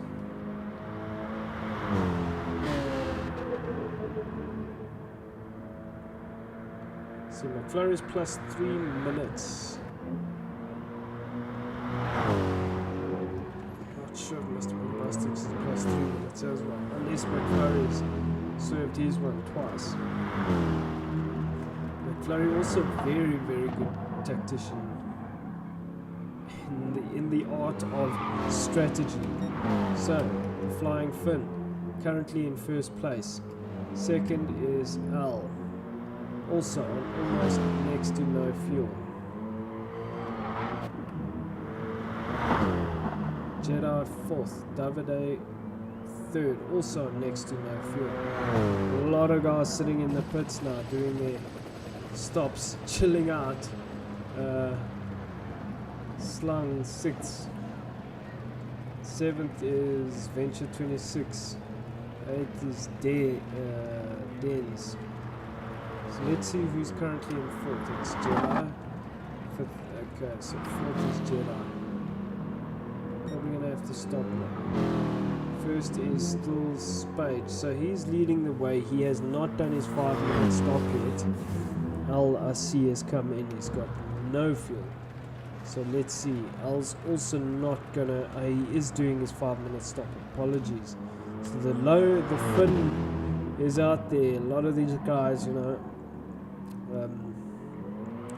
So McFlurry is plus 3 minutes. Sure, Mr. Bombastic is plus 3 minutes as well, unless McFlurry is served his one twice. McFlurry also very, very good tactician in the art of strategy. So, the Flying Finn, currently in first place. Second is Al, also on almost next to no fuel. Jedi fourth, Davide third, also next to no fuel. A lot of guys sitting in the pits now doing their stops, chilling out. Slung sixth. Seventh is Venture 26. Eighth is Dens. So let's see who's currently in fourth. It's Jedi. Fifth, okay, so fourth is Jedi. Probably gonna have to stop now. First is still Spade, so he's leading the way. He has not done his 5-minute stop yet. Al-Asi has come in, he's got no fuel. So let's see. Al's also not gonna. He is doing his 5-minute stop. Apologies. So the Finn is out there. A lot of these guys, you know,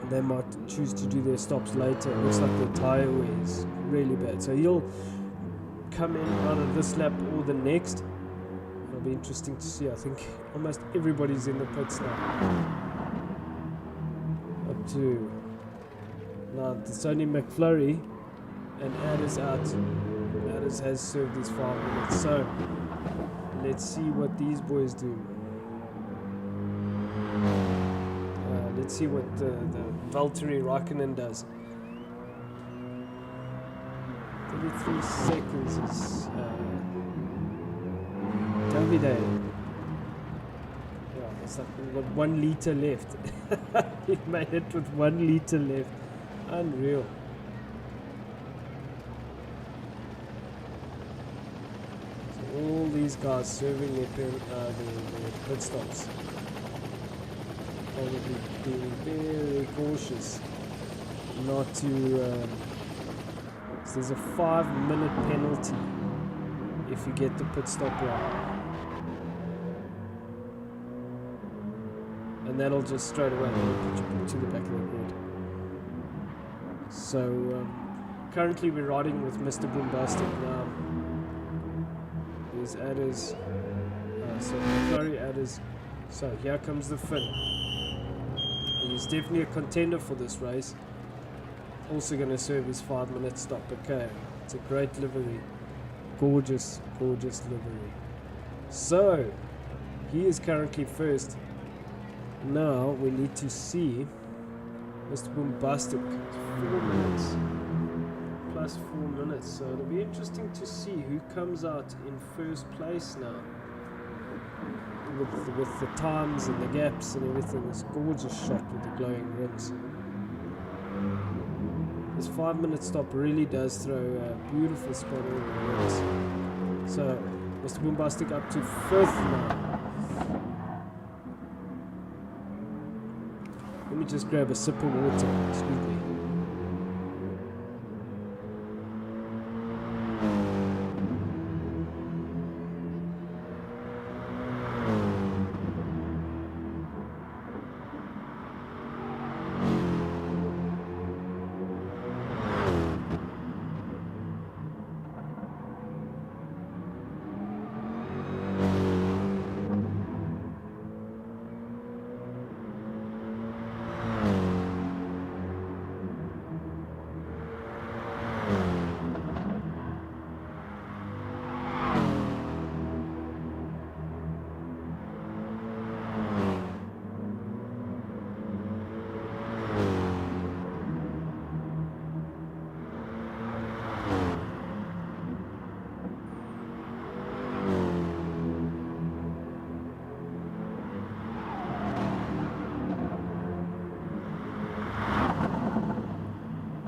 they might choose to do their stops later. It looks like their tire wear is really bad. So he'll come in either this lap or the next. It'll be interesting to see. I think almost everybody's in the pits now. Up to now, it's only McFlurry and Adders out. Adders has served his 5 minutes. So let's see what these boys do. Let's see what the Valtteri Raikkonen does. 33 seconds is Davide. Yeah, it's like we've got 1 liter left. He made it with 1 liter left. Unreal. So all these guys serving their pit stops. Probably being very cautious not to. So there's a 5-minute penalty if you get the pit stop wrong, and that'll just straight away put you to the back of the grid. So currently we're riding with Mr. Boombastic now. There's Adders, so McFlurry Adders. So here comes the Finn. He's definitely a contender for this race. Also going to serve his 5-minute stop. Okay, it's a great livery. Gorgeous, gorgeous livery. So he is currently first. Now we need to see Mr. Boombastic. 4 minutes. Plus 4 minutes. So it'll be interesting to see who comes out in first place now. With the times and the gaps and everything. This gorgeous shot with the glowing rims. This 5-minute stop really does throw a beautiful spot over the rims. So Mr. Boombastic up to 5th now. Let me just grab a sip of water. Excuse me.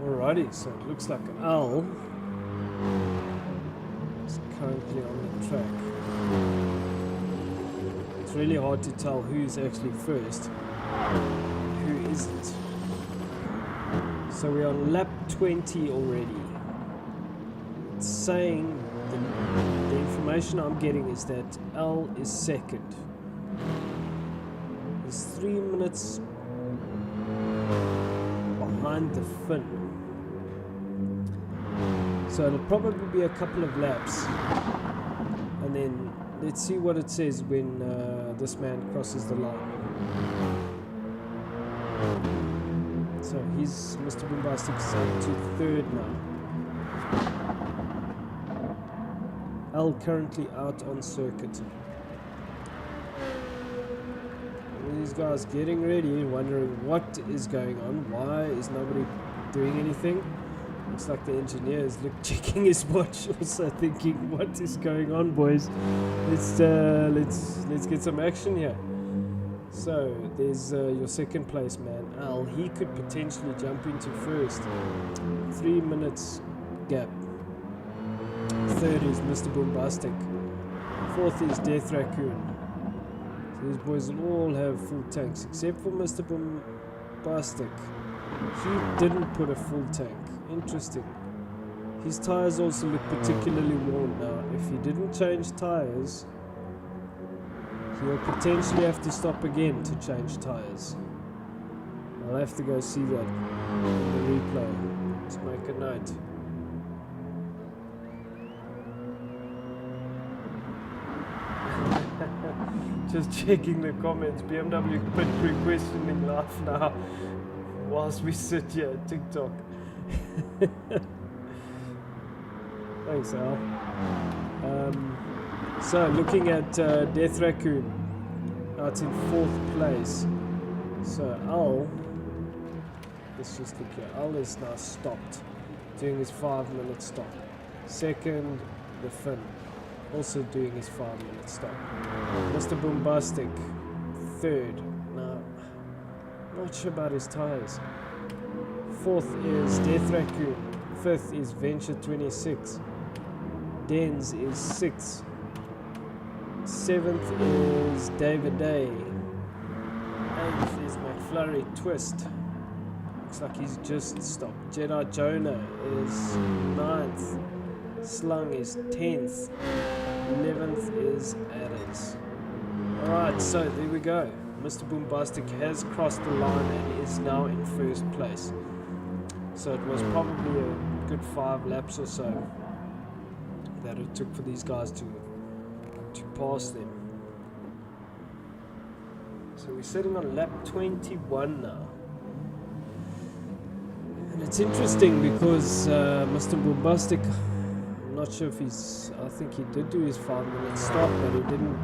Alrighty, so it looks like Al is currently on the track. It's really hard to tell who's actually first, who isn't. So we're on lap 20 already. It's saying the information I'm getting is that Al is second. 3 minutes behind the Finn. So it'll probably be a couple of laps. And then let's see what it says when this man crosses the line. So he's Mr. Bombastic's to third now. Al currently out on circuit. These guys getting ready, wondering what is going on. Why is nobody doing anything? Looks like the engineer is checking his watch, also thinking, what is going on, boys? Let's get some action here. So there's your second place man, Al. He could potentially jump into first. 3 minutes gap. Third is Mr. Bombastic. Fourth is Death Raccoon. So these boys will all have full tanks except for Mr. Bombastic. He didn't put a full tank. Interesting. His tires also look particularly worn now. If he didn't change tires, he'll potentially have to stop again to change tires. I'll have to go see that in the replay. Let's make a note. Just checking the comments. BMW pit crew questioning life now whilst we sit here at TikTok. Thanks, Al. So looking at Death Raccoon out in fourth place. So Al, let's just look here. Al is now stopped, doing his 5 minute stop. Second, the Finn, also doing his 5 minute stop. Mr. Bombastic, third. Now, not sure about his tires. Fourth is Death Raccoon. Fifth is Venture 26. Dens is sixth. Seventh is David Day. Eighth is McFlurry Twist. Looks like he's just stopped. Jedi Jonah is ninth. Slung is 10th. 11th is Adders. Alright, so there we go. Mr. Bombastic has crossed the line and is now in first place. So it was probably a good 5 laps or so that it took for these guys to pass them. So we're sitting on lap 21 now. And it's interesting because Mr. Bombastic, I'm not sure if I think he did do his 5 minute stop, but he didn't,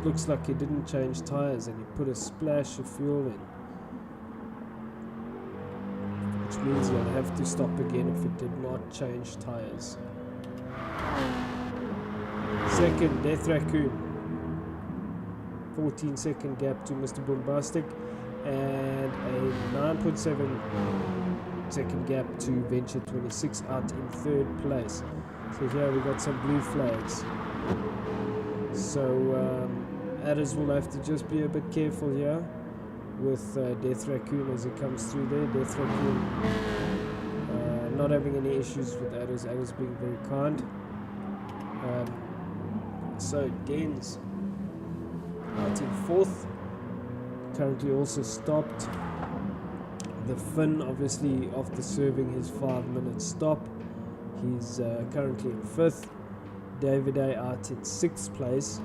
looks like he didn't change tires and he put a splash of fuel in. Which means he'll have to stop again if he did not change tires. Second, Death Raccoon. 14 second gap to Mr. Bombastic and a 9.7 second gap to Venture 26 out in third place. So here we got some blue flags. So Adders will have to just be a bit careful here with Death Raccoon as he comes through there. Death Raccoon not having any issues with Adders. Adders being very kind. So Dens out in fourth, currently also stopped. The Finn obviously after serving his 5 minute stop, he's currently in fifth. David A out in sixth place.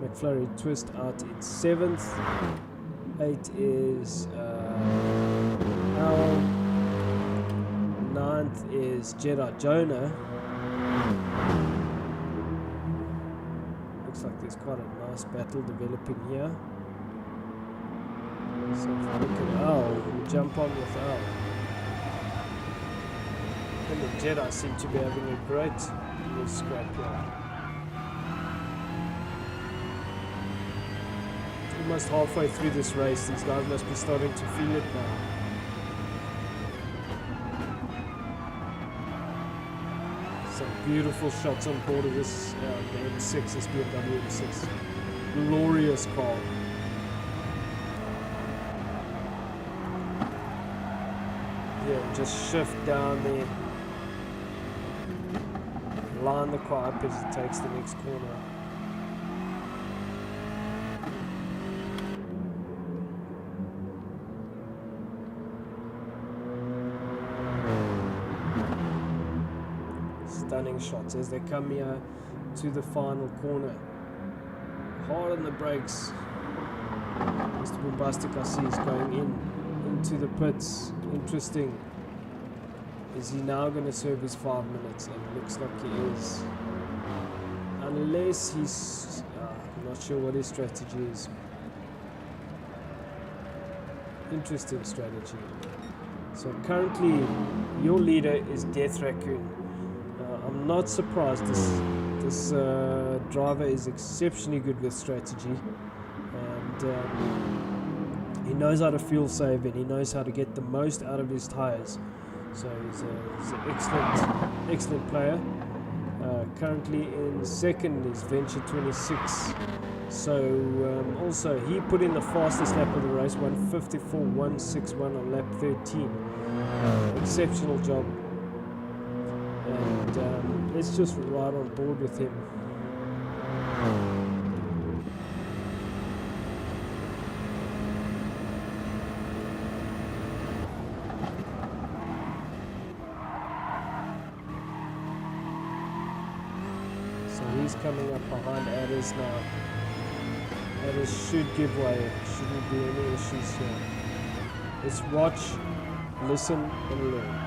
McFlurry Twist out in seventh. 8 is Al. 9th is Jedi Jonah. Looks like there's quite a nice battle developing here. So if we look at Al, we'll jump on with Al. And the Jedi seem to be having a great little scrap here. Almost halfway through this race, these guys must be starting to feel it now. Some beautiful shots on board of this the M6, this BMW M6. Glorious car. Yeah, just shift down there. Line the car up as it takes the next corner. stunning shots as they come here to the final corner. Hard on the brakes. Mr. Bombastic I see is going into the pits. Interesting. Is he now going to serve his 5 minutes? And it looks like he is. Unless he's... I'm not sure what his strategy is. Interesting strategy. So currently your leader is Death Raccoon. I'm not surprised. This driver is exceptionally good with strategy, and he knows how to fuel save, and he knows how to get the most out of his tires. So he's an excellent player. Currently in second is Venture 26. So also he put in the fastest lap of the race, 154.161 on lap 13. Exceptional job. And let's just ride on board with him. So he's coming up behind Adders now. Adders should give way. Shouldn't be any issues here. Let's watch, listen, and learn.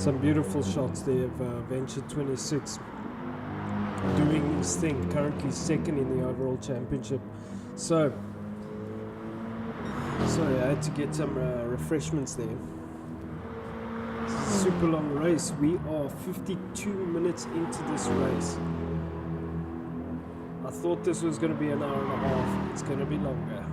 Some beautiful shots there of Venture 26 doing his thing, currently second in the overall championship. So sorry, I had to get some refreshments there. Super long race. We are 52 minutes into this race. I thought this was going to be an hour and a half. It's going to be longer.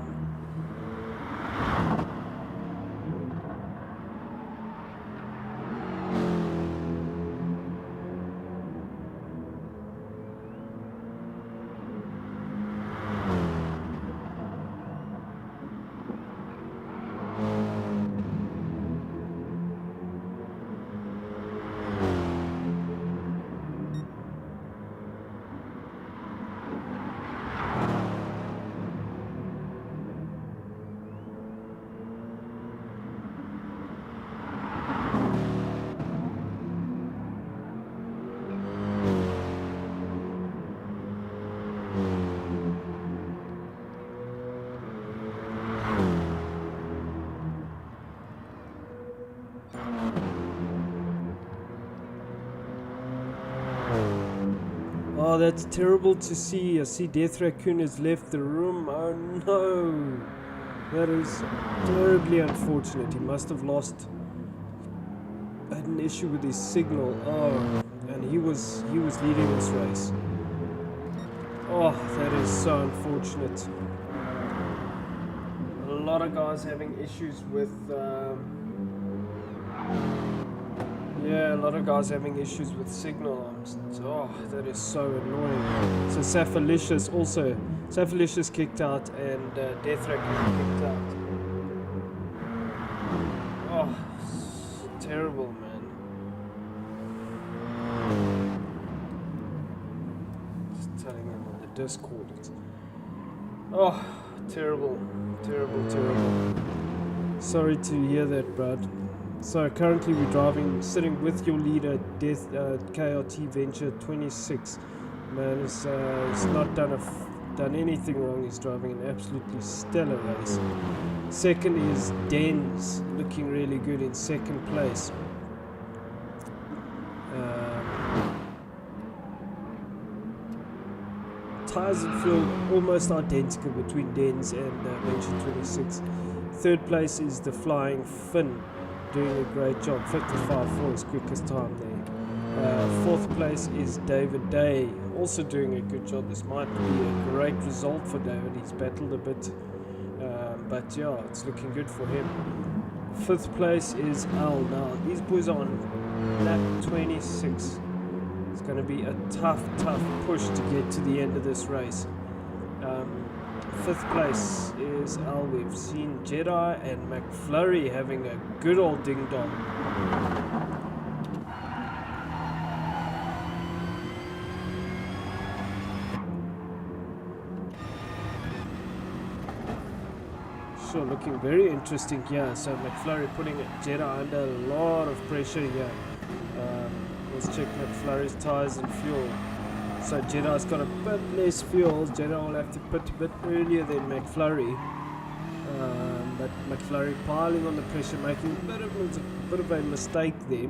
Oh, that's terrible to see. I see Death Raccoon has left the room. Oh no, that is terribly unfortunate. He must have had an issue with his signal. Oh, and he was leading this race. Oh, that is so unfortunate. A lot of guys having issues with yeah, a lot of guys having issues with signal. Oh, that is so annoying. So Safalicious kicked out, and Death Raccoon kicked out. Oh, terrible, man. Just telling them on the Discord. Oh, terrible. Sorry to hear that, Brad. So currently we're sitting with your leader, KRT Venture 26. Man, he's not done anything wrong. He's driving an absolutely stellar race. Second is Denz, looking really good in second place. Tires and fuel almost identical between Denz and Venture 26. Third place is the Flying Finn, doing a great job, 55 for his quickest time there. Fourth place is David Day, also doing a good job. This might be a great result for David. He's battled a bit, but yeah, it's looking good for him. Fifth place is Al. Now these boys are on lap 26. It's going to be a tough push to get to the end of this race. Fifth place is Al. We've seen Jedi and McFlurry having a good old ding-dong. Sure, looking very interesting here. So McFlurry putting Jedi under a lot of pressure here. Let's check McFlurry's tires and fuel. So Jedi's got a bit less fuel. Jedi will have to pit a bit earlier than McFlurry. But McFlurry piling on the pressure, making a bit of a mistake there.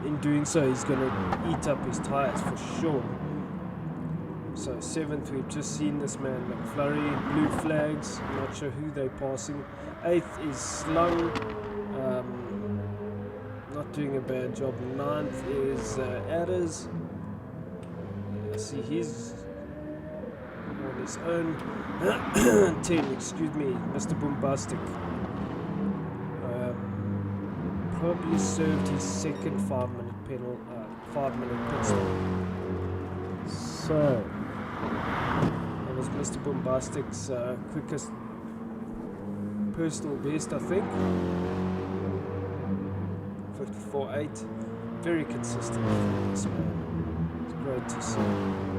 In doing so, he's going to eat up his tires for sure. So seventh, we've just seen this man McFlurry, blue flags. I'm not sure who they're passing. Eighth is Slung. Not doing a bad job. Ninth is Adders. I see he's on his own. 10, excuse me, Mr. Boombastic. Probably served his second 5-minute pit stop. So that was Mr. Boombastic's quickest personal best, I think. 54.8, very consistent. It's great to see.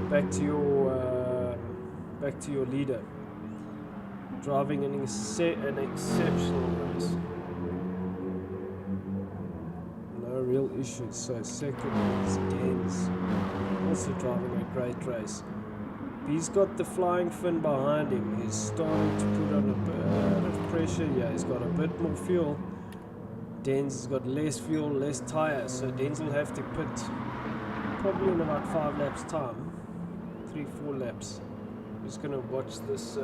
Back to your leader, driving an exceptional race. No real issues. So second is Denz, also driving a great race. He's got the Flying Finn behind him. He's starting to put on a bit of pressure. Yeah, he's got a bit more fuel. Denz has got less fuel, less tires, so Denz will have to pit probably in about 5 laps time, 3-4 laps. I'm just going to watch this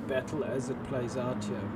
battle as it plays out here.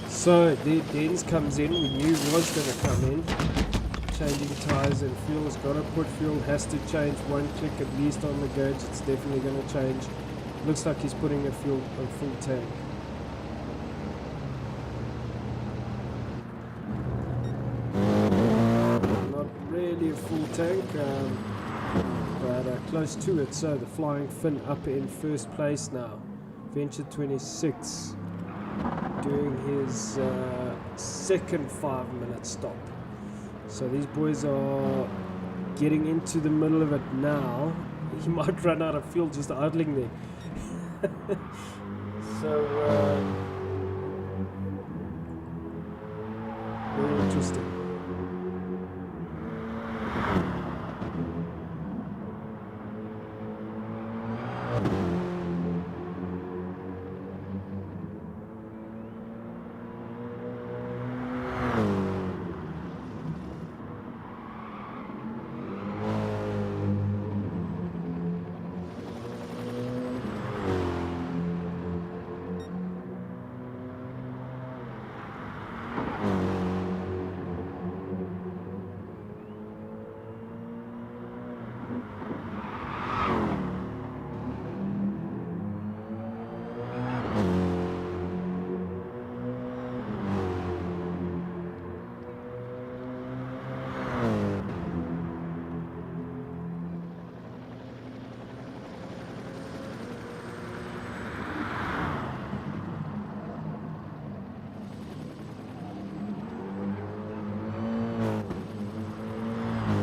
So the Denz comes in, we knew he was going to come in, changing tyres and fuel. Has got to put fuel, has to change one click at least on the gauge. It's definitely going to change. Looks like he's putting a full tank. Not really a full tank, but close to it. So the Flying Finn up in first place now. Venture 26. Doing his second 5-minute stop. So these boys are getting into the middle of it now. He might run out of fuel just idling there. So very interesting.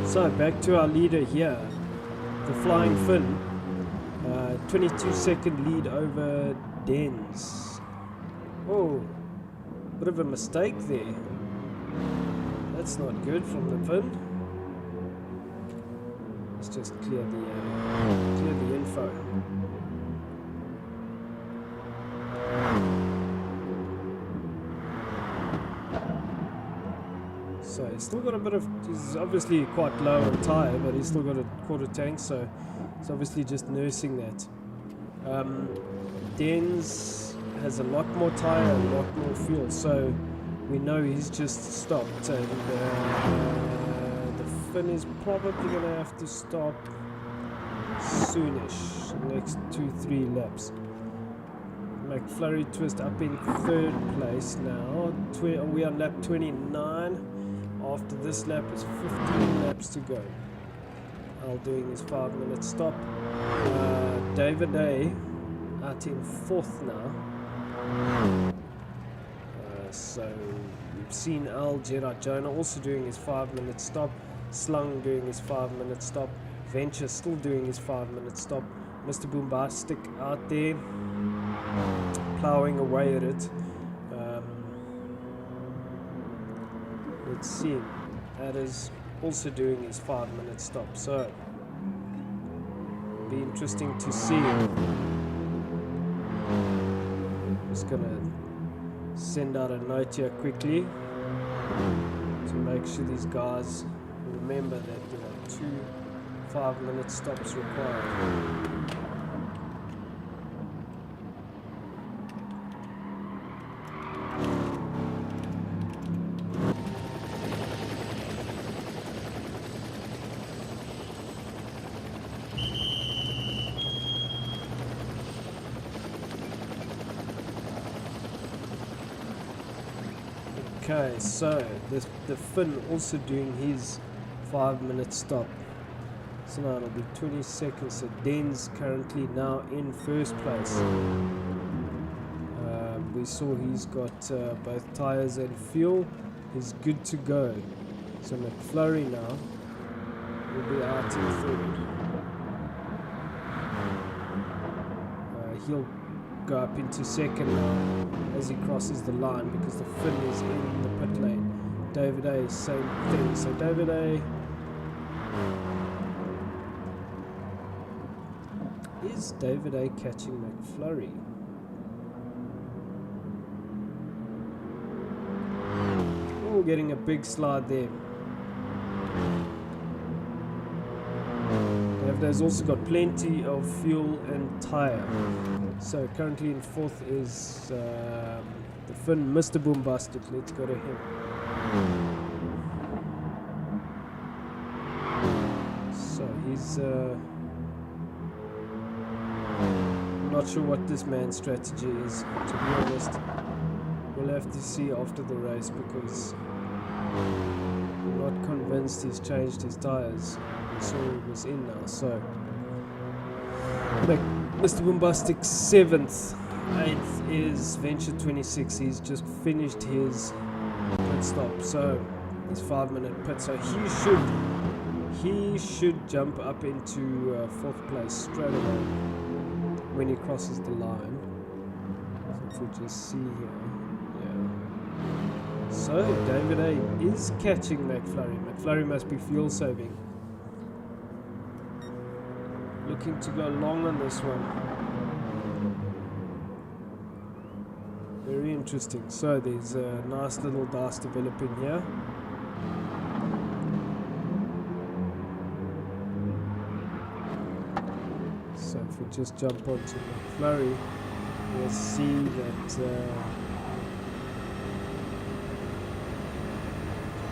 So back to our leader here, the Flying Finn, 22-second lead over Denz. Oh, bit of a mistake there. That's not good from the Finn. Let's just clear the info. So he's still got a bit of, he's obviously quite low on tyre, but he's still got a quarter tank, so he's obviously just nursing that. Denz has a lot more tyre, a lot more fuel, so we know he's just stopped, and the Finn is probably going to have to stop soonish, next 2-3 laps. McFlurry Twist up in third place now. We are on lap 29. After this lap is 15 laps to go. Al doing his 5-minute stop. David A out in fourth now. So we've seen Al Gerard Jonah also doing his 5-minute stop. Slung doing his 5-minute stop. Venture still doing his 5-minute stop. Mr. Boombastic out there plowing away at it. Let's see, that is also doing his 5-minute stop, so be interesting to see. Just gonna send out a note here quickly to make sure these guys remember that there are 2 5-minute stops required. Okay, so the Finn also doing his 5-minute stop. So now it'll be 20 seconds. So Denz currently now in first place. We we saw he's got both tyres and fuel. He's good to go. So McFlurry now will be out in third. He'll go up into second now as he crosses the line because the Finn is in the pit lane. David A, same thing. So David A is David A catching McFlurry. Oh, getting a big slide there. David A's also got plenty of fuel and tyre. So currently in fourth is the Finn, Mr. Boombastic. Let's go to him. So he's not sure what this man's strategy is, to be honest. We'll have to see after the race because I'm not convinced he's changed his tyres. We saw he was in now, so Mr. Boombastic 7th. 8th is Venture 26. He's just finished his pit stop, so his 5-minute pit. So he should jump up into 4th place straight away when he crosses the line. So if we just see here, yeah. So David A is catching McFlurry. McFlurry must be fuel saving. Looking to go long on this one. Very interesting. So there's a nice little dice developing here. So if we just jump onto McFlurry, we'll see that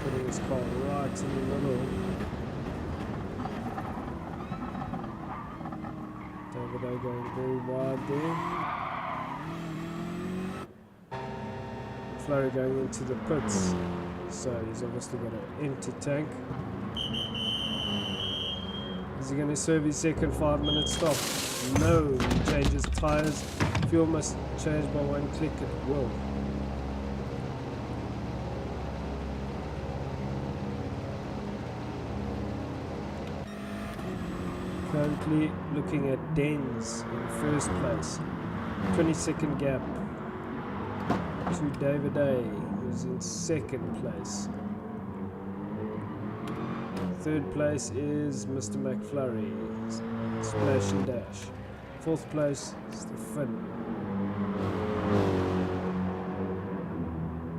putting his car right in the middle. David A going very wide there. McFlurry going into the pits, so he's obviously got an empty tank. Is he going to serve his second 5-minute stop? No, he changes tyres. Fuel must change by one click, it will. Currently looking at Dens in first place. 22nd gap to David A, who's in second place. Third place is Mr. McFlurry, Splash and Dash. Fourth place is the Finn.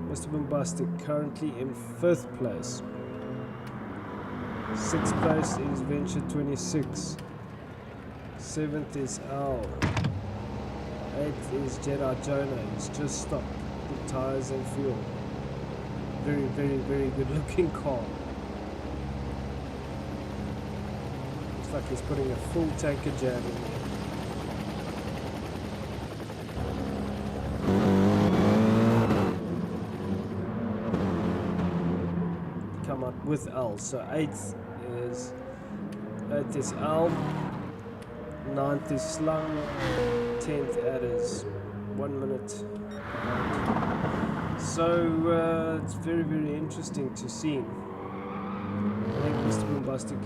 Mr. Boombastic currently in 5th place. 6th place is Venture 26. 7th is Al. 8th is Jedi Jonah. He's just stopped the tyres and fuel. Very, very, very good looking car. Looks like he's putting a full tank of jam in there. Come up with Al. So 8th is Al. 9th is Slung. 10th Adders. 1 minute. So it's very, very interesting to see. I think Mr. Boombastic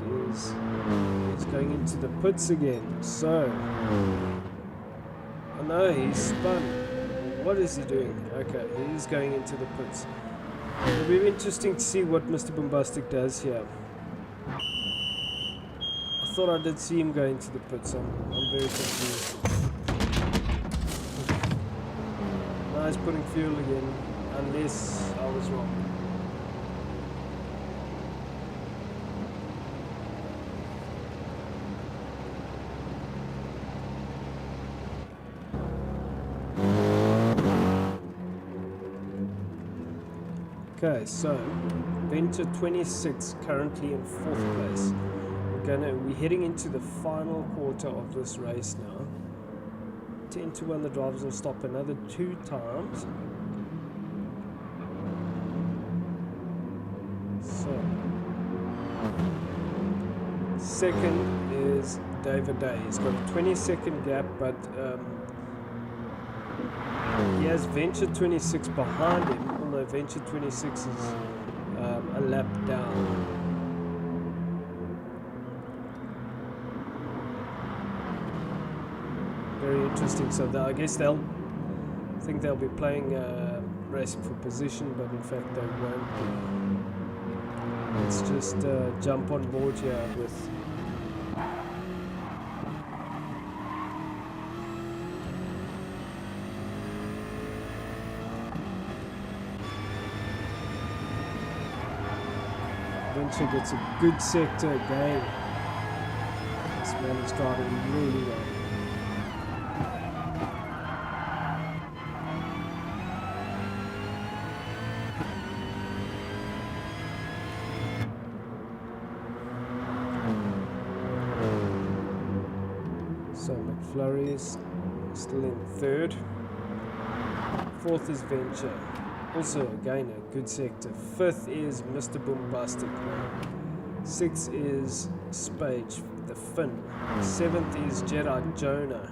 is going into the pits again. So, oh no, he's spun. What is he doing? Okay, he's going into the pits. It'll be interesting to see what Mr. Boombastic does here. I thought I did see him go into the pits. I'm very confused. Now he's putting fuel again, unless I was wrong. Okay, so Venture 26 currently in 4th place. We're heading into the final quarter of this race now. 10 to 1, the drivers will stop another 2 times. So, second is David Day. He's got a 20-second gap, but He has Venture 26 behind him, although Venture 26 is a lap down. Very interesting. So I guess they'll be playing racing for position, but in fact they won't be. Let's just jump on board here with Venture gets a good sector again. This man is driving really well. So McFlurry is still in third. Fourth is Venture. Also again a good sector. Fifth is Mr. Boombastic. Sixth is Spage, the Finn. Seventh is Jedi Jonah.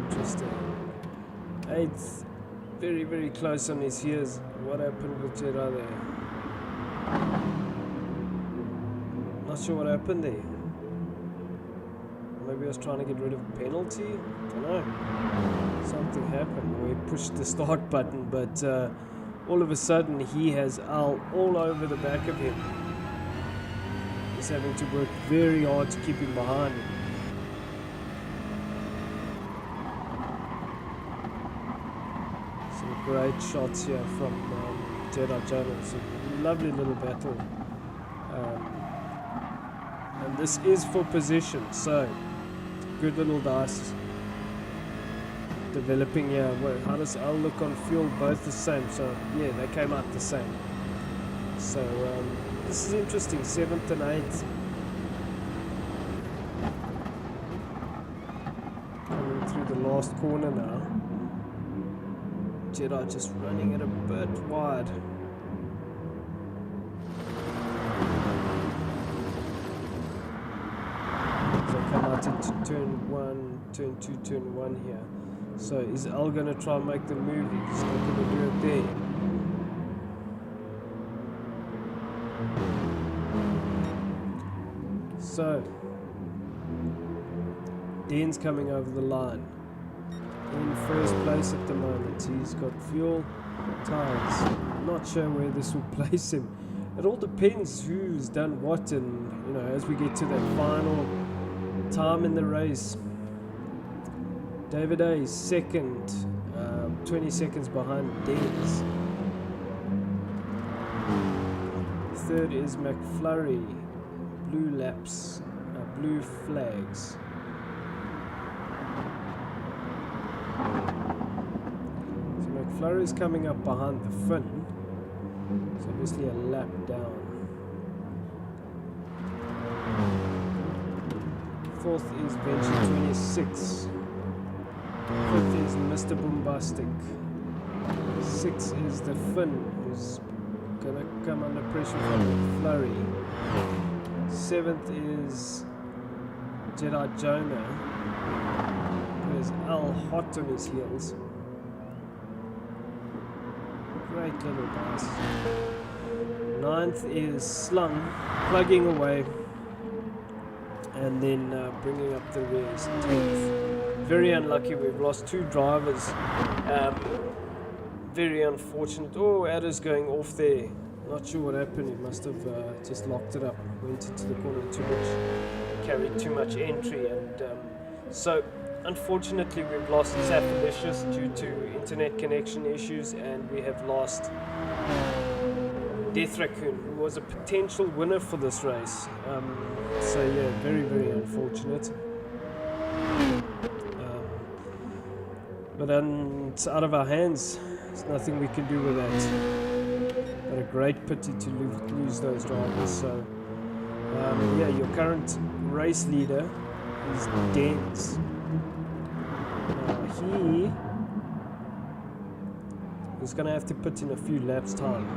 Interesting. Eighth, very, very close on his heels. What happened with Jedi there? Not sure what happened there. Maybe I was trying to get rid of a penalty? Don't know. Something happened. We pushed the start button, but all of a sudden he has Al all over the back of him. He's having to work very hard to keep him behind him. Some great shots here from Jedi Jonah. It's a lovely little battle. And this is for position, so good little dice developing here. Well, how does L look on fuel? Both the same, so yeah, they came out the same. So this is interesting. 7th and 8th coming through the last corner now. Jedi just running it a bit wide. Come out into turn 1, turn 2, turn 1 here. So is Al going to try and make the move? He's not going to do it there. So Dan's coming over the line. In first place at the moment. He's got fuel, tyres. Not sure where this will place him. It all depends who's done what, and you know, as we get to that final time in the race. David A is second, 20 seconds behind Dens. Third is McFlurry, blue laps, blue flags. So McFlurry is coming up behind the Finn. It's obviously a lap down. Fourth is Venture 26. Fifth is Mr. Boombastic. Sixth is the Finn, who's gonna come under pressure from McFlurry. Seventh is Jedi Jonah. There's Al hot on his heels. Great little pass. Ninth is Slung, plugging away. And then bringing up the rears. 10th. Very unlucky, we've lost 2 drivers. Very unfortunate. Oh, Adder's going off there. Not sure what happened. He must have just locked it up. Went into the corner too much. Carried too much entry. And so, unfortunately, we've lost Sapalicious due to internet connection issues. And we have lost Death Raccoon, who was a potential winner for this race. So yeah, very, very unfortunate. But it's out of our hands. There's nothing we can do with that. But a great pity to lose those drivers. So yeah, your current race leader is Dens. He is going to have to put in a few laps time.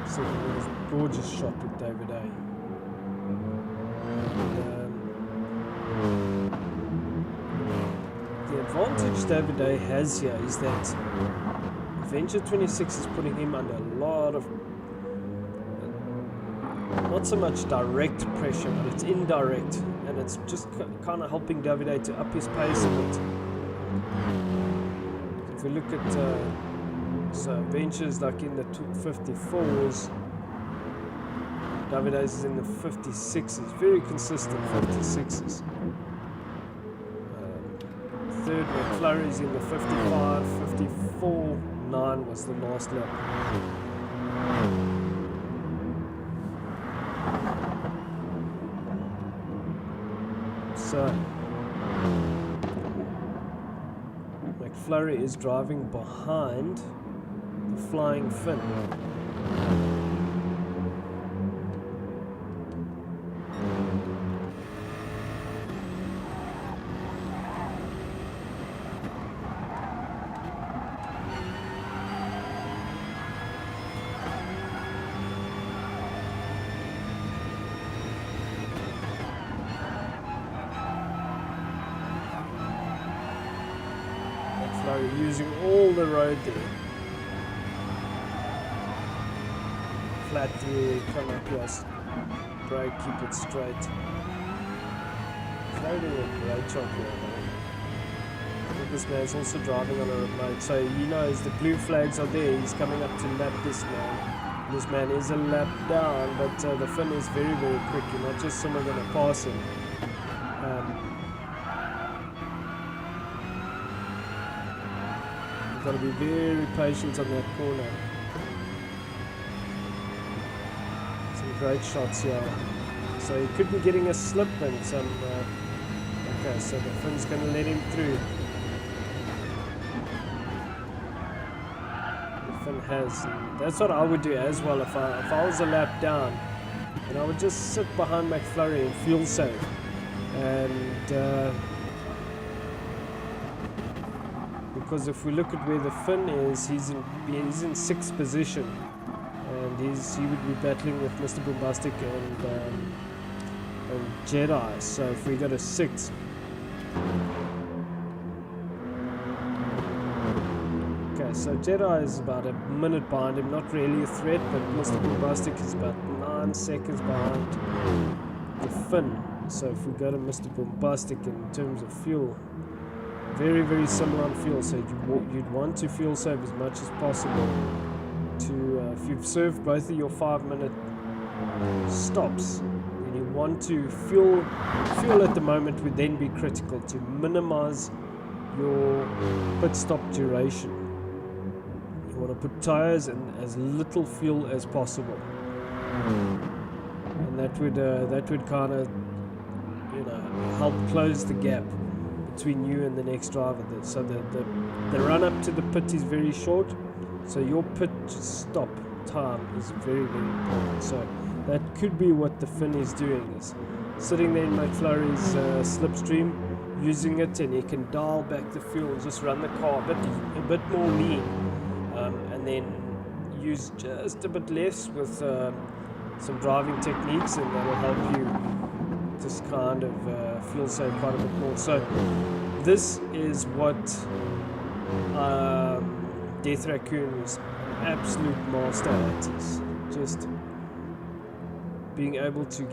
So it was a gorgeous shot with David A. The advantage Davide has here is that Venture 26 is putting him under a lot of, not so much direct pressure, but it's indirect, and it's just kind of helping Davide to up his pace a bit. If we look at so Ventures like in the 54s, Davide is in the 56s, very consistent 56s. Third, McFlurry is in the 55, 54, 9 was the last lap. So McFlurry is driving behind the Flying Finn. Using all the road there. Flat through, come up here, brake, keep it straight. Flo doing a great job here. This man's also driving on a remote, so he knows the blue flags are there. He's coming up to lap this man. This man is a lap down, but the Finn is very, very quick. You're not just someone going to pass him. Got to be very patient on that corner. Some great shots here. So he could be getting a slip and some. Okay, so the Finn's going to let him through. The Finn has. That's what I would do as well if I was a lap down, and I would just sit behind McFlurry and feel safe. And because if we look at where the Finn is, he's in 6th position, and he would be battling with Mr. Bombastic and Jedi. So if we go to 6th, okay, so Jedi is about a minute behind him, not really a threat, but Mr. Bombastic is about 9 seconds behind the Finn. So if we go to Mr. Bombastic in terms of fuel, very, very similar on fuel, so you'd want to fuel save as much as possible. If you've served both of your 5-minute stops, and you want to fuel at the moment would then be critical to minimize your pit stop duration. You want to put tires in as little fuel as possible, and that would kind of help close the gap between you and the next driver. So the run up to the pit is very short, so your pit stop time is very, very important. So that could be what the Finn is doing, is sitting there in McFlurry's slipstream, using it, and he can dial back the fuel and just run the car a bit more lean, and then use just a bit less with some driving techniques, and that will help you just kind of fuel save quite a bit more. So this is what Death Raccoon is an absolute master at, is just being able to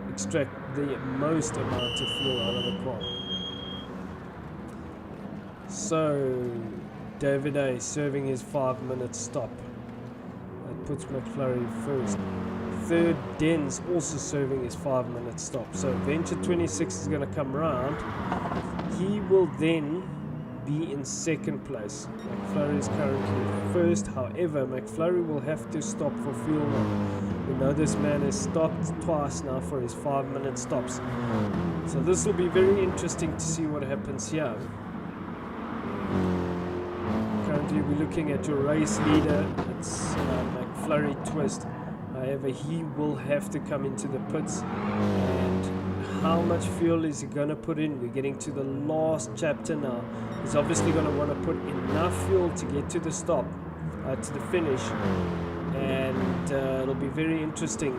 extract the most amount of fuel out of the car. So Davide serving his 5-minute stop. That puts McFlurry first. Third, Den's also serving his 5-minute stop. So Venture 26 is going to come around. He will then be in 2nd place. McFlurry is currently first. However, McFlurry will have to stop for fuel now. We know this man has stopped twice now for his 5-minute stops. So this will be very interesting to see what happens here. Currently we're looking at your race leader. It's McFlurry Twist. However, he will have to come into the pits, and how much fuel is he going to put in? We're getting to the last chapter now. He's obviously going to want to put enough fuel to get to the stop, to the finish, and it'll be very interesting.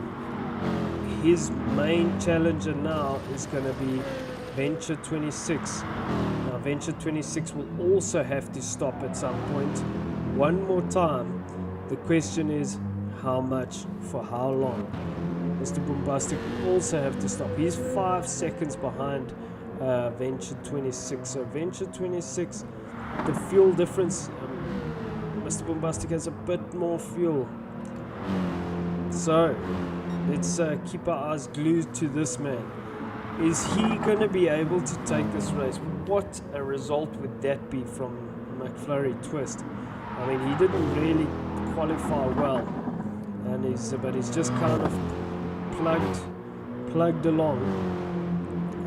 his main challenger now is going to be Venture 26. Now Venture 26 will also have to stop at some point one more time. The question is how much, for how long. Mr. Bombastic will also have to stop. He's 5 seconds behind Venture 26. So Venture 26, the fuel difference, Mr. Bombastic has a bit more fuel. So let's keep our eyes glued to this man. Is he going to be able to take this race? What a result would that be from McFlurry Twist? I mean, he didn't really qualify well, and but he's just kind of plugged along.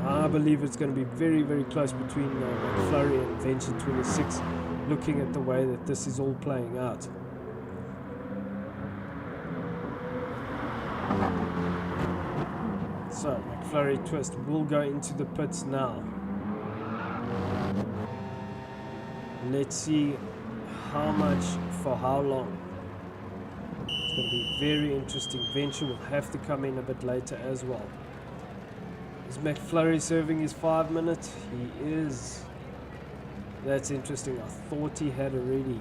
I believe it's going to be very, very close between McFlurry and Venture 26, looking at the way that this is all playing out. So McFlurry Twist will go into the pits now. Let's see how much, for how long. It's going to be very interesting. Venture will have to come in a bit later as well. Is McFlurry serving his 5 minutes? He is. That's interesting. I thought he had already.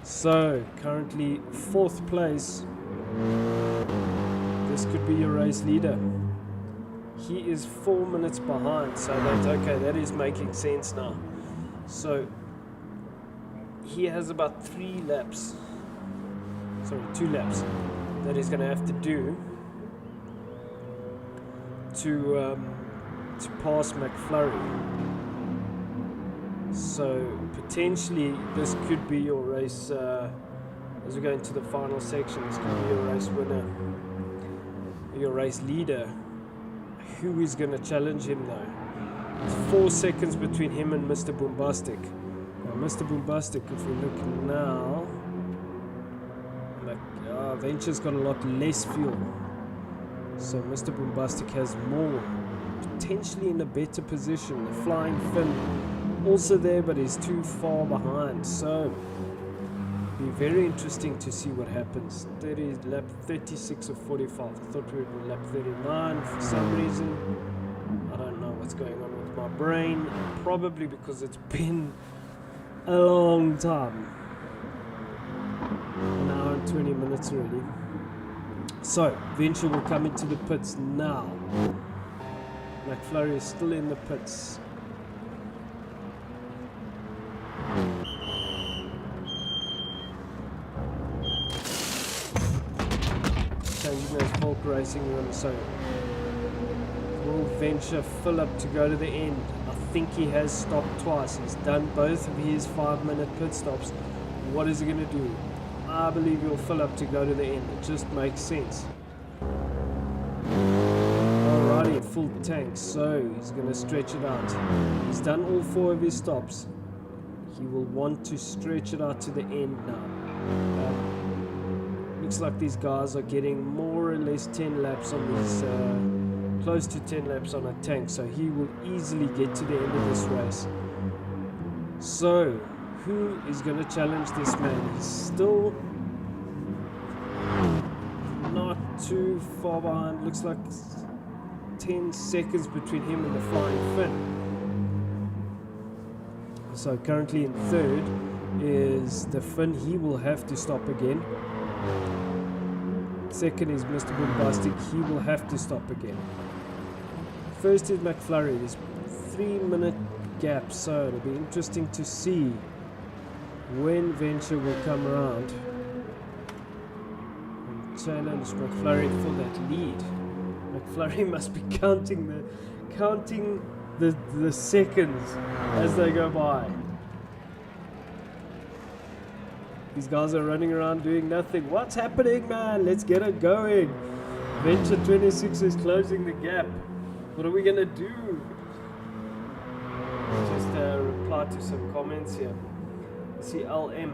So currently 4th place. This could be your race leader. He is 4 minutes behind, so that's okay. That is making sense now. So he has about 2 laps that he's going to have to do to pass McFlurry. So potentially this could be your race as we go into the final section. This could be your race winner, your race leader. Who is going to challenge him though? It's 4 seconds between him and Mr. Bombastic. Now Mr. Bombastic, if we look now, Venture's got a lot less fuel, so Mr. Bombastic has more, potentially in a better position. The Flying Fin also there, but he's too far behind, so it'll be very interesting to see what happens. Lap 36 or 45. I thought we were lap 39 for some reason. I don't know what's going on with my brain, probably because it's been a long time. An hour and 20 minutes already. So Venture will come into the pits now. McFlurry is still in the pits. Changing those Polk racing rims. So will Venture fill up to go to the end? I think he has stopped twice. He's done both of his 5-minute pit stops. What is he going to do? I believe he'll fill up to go to the end. It just makes sense. Alrighty, full tank. So he's going to stretch it out. He's done all 4 of his stops. He will want to stretch it out to the end now. Looks like these guys are getting more or less 10 laps on this, close to 10 laps on a tank. So he will easily get to the end of this race. So who is going to challenge this man? He's still not too far behind. Looks like 10 seconds between him and the Flying Fin. So currently in 3rd is the Fin. He will have to stop again. 2nd is Mr. Bombastic. He will have to stop again. 1st is McFlurry. There's 3-minute gap, so it'll be interesting to see when Venture will come around and challenge McFlurry for that lead. McFlurry must be counting the seconds as they go by. These guys are running around doing nothing. What's happening, man? Let's get it going. Venture 26 is closing the gap. What are we gonna do? Just reply to some comments here. CLM.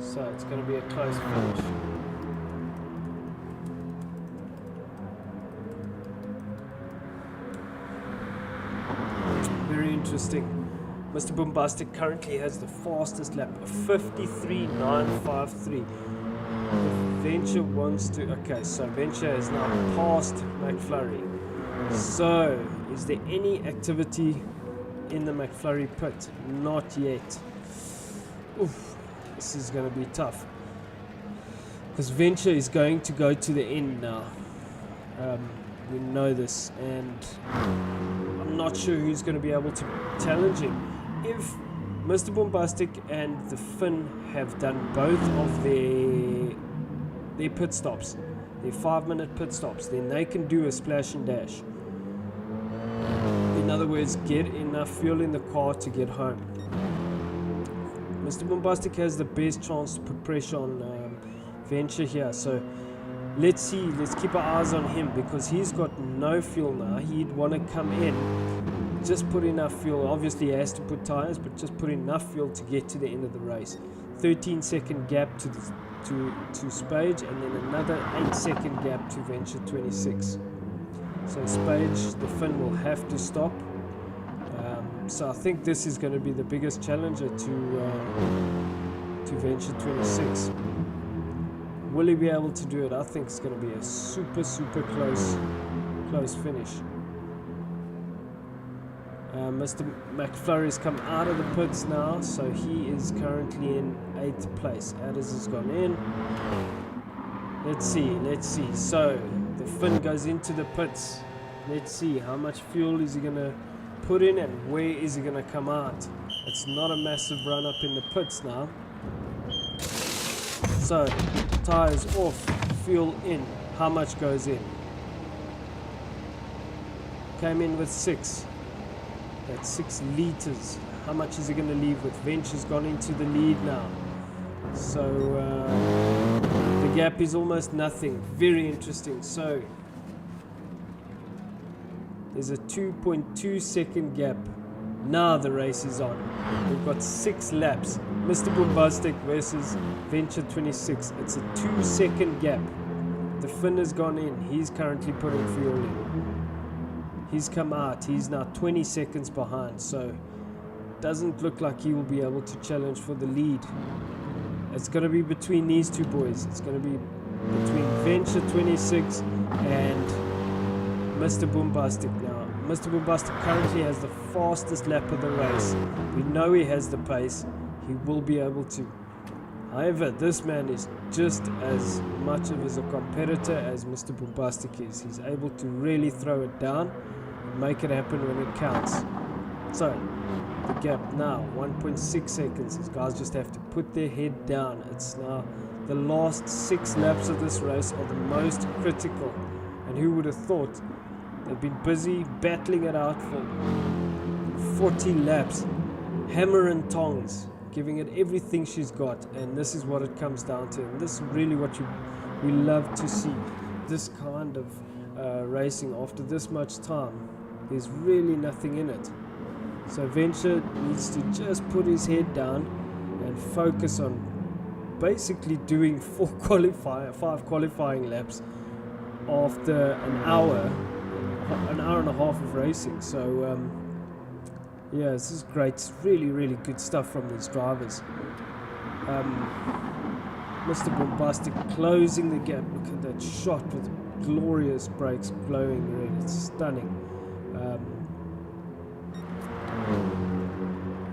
So it's going to be a close finish. interesting. Mr. Bombastic currently has the fastest lap, a 53.953. Venture wants to... Okay, so Venture has now passed McFlurry. So, is there any activity in the McFlurry pit? Not yet. Oof, this is going to be tough. Because Venture is going to go to the end now. We know this, and I'm not sure who's going to be able to challenge him. If Mr. Bombastic and the Finn have done both of their pit stops, their 5-minute pit stops, then they can do a splash and dash. In other words, get enough fuel in the car to get home. Mr. Bombastic has the best chance to put pressure on Venture here, so let's see, let's keep our eyes on him, because he's got no fuel now. He'd want to come in, just put enough fuel. Obviously he has to put tires, but just put enough fuel to get to the end of the race. 13-second gap to Spage, and then another 8-second gap to Venture 26. So Spage, the Finn, will have to stop. So I think this is going to be the biggest challenger to Venture 26. Will he be able to do it? I think it's going to be a super close finish. Mr. McFlurry's come out of the pits now, so he is currently in 8th place. Adders has gone in. Let's see. So the Finn goes into the pits. Let's see how much fuel is he going to put in and where is he going to come out. It's not a massive run up in the pits now. So tires off, fuel in. How much goes in? Came in with 6. That's 6 liters. How much is he going to leave with? Venture's gone into the lead now. So the gap is almost nothing. Very interesting. So there's a 2.2 second gap. Now the race is on. We've got 6 laps. Mr. Bombastic versus Venture 26. It's a 2-second gap. The Finn has gone in. He's currently putting fuel in. He's come out. He's now 20 seconds behind. So doesn't look like he will be able to challenge for the lead. It's going to be between these two boys. It's going to be between Venture 26 and Mr. Bombastic now. Mr. Bombastic currently has the fastest lap of the race. We know he has the pace. He will be able to. However, this man is just as much of a competitor as Mr. Bombastic is. He's able to really throw it down and make it happen when it counts. So, the gap now, 1.6 seconds. These guys just have to put their head down. It's now the last 6 laps of this race are the most critical. And who would have thought? They've been busy battling it out for 40 laps. Hammer and tongs, giving it everything she's got. And this is what it comes down to. And this is really what we love to see. This kind of racing after this much time. There's really nothing in it. So Venture needs to just put his head down and focus on basically doing 5 qualifying laps after an hour and a half of racing. So yeah, this is great. It's really good stuff from these drivers. Mr. Bombastic closing the gap. Look at that shot with glorious brakes glowing red. It's stunning.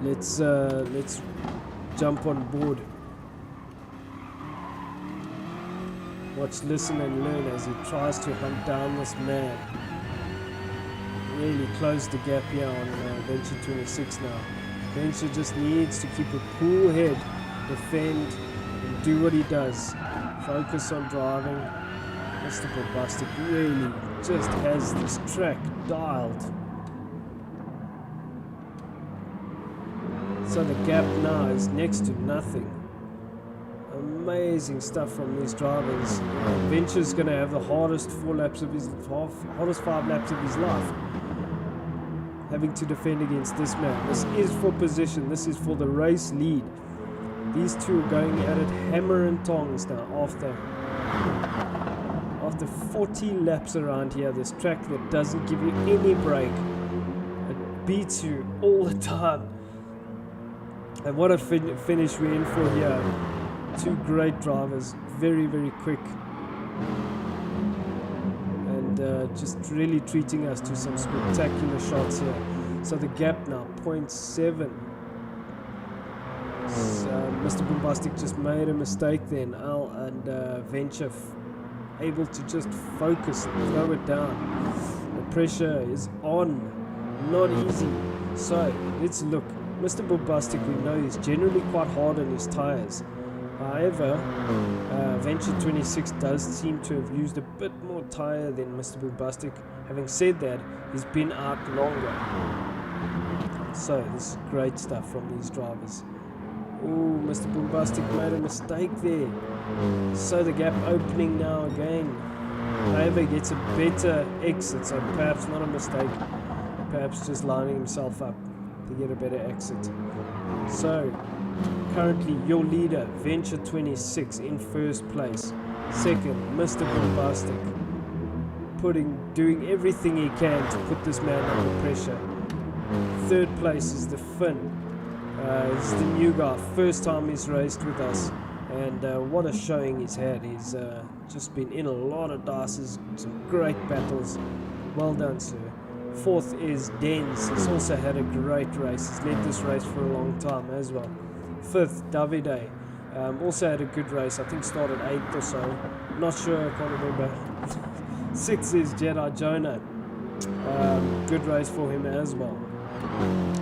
Let's jump on board. Watch, listen and learn as he tries to hunt down this man. Really close the gap here on Venture 26 now. Venture just needs to keep a cool head, defend, and do what he does. Focus on driving. Mr. Bombastic really just has this track dialed. So the gap now is next to nothing. Amazing stuff from these drivers. Venture's going to have the hardest 5 laps of his life, having to defend against this man. This is for position. This is for the race lead. These two are going at it hammer and tongs now after 40 laps around here. This track that doesn't give you any break. It beats you all the time. And what a finish we're in for here. Two great drivers, very, very quick. And just really treating us to some spectacular shots here. So the gap now, 0.7. So Mr. Bombastic just made a mistake then. Al and Venture able to just focus and throw it down. The pressure is on, not easy. So let's look. Mr. Bombastic, we know, is generally quite hard on his tires. However, Venture 26 does seem to have used a bit more tire than Mr. Bombastic. Having said that, he's been out longer. So this is great stuff from these drivers. Oh, Mr. Bombastic made a mistake there. So the gap opening now again. However, gets a better exit, so perhaps not a mistake. Perhaps just lining himself up to get a better exit. So currently your leader, Venture 26, in first place. Second, Mr. Bombastic, doing everything he can to put this man under pressure. Third place is the Finn. He's the new guy, first time he's raced with us, and what a showing he's had. He's just been in a lot of dices, some great battles. Well done, sir. Fourth is Dens. He's also had a great race. He's led this race for a long time as well. Fifth, Davide. Also had a good race. I think started 8th or so. Not sure, I can't remember. Sixth is Jedi Jonah. Good race for him as well.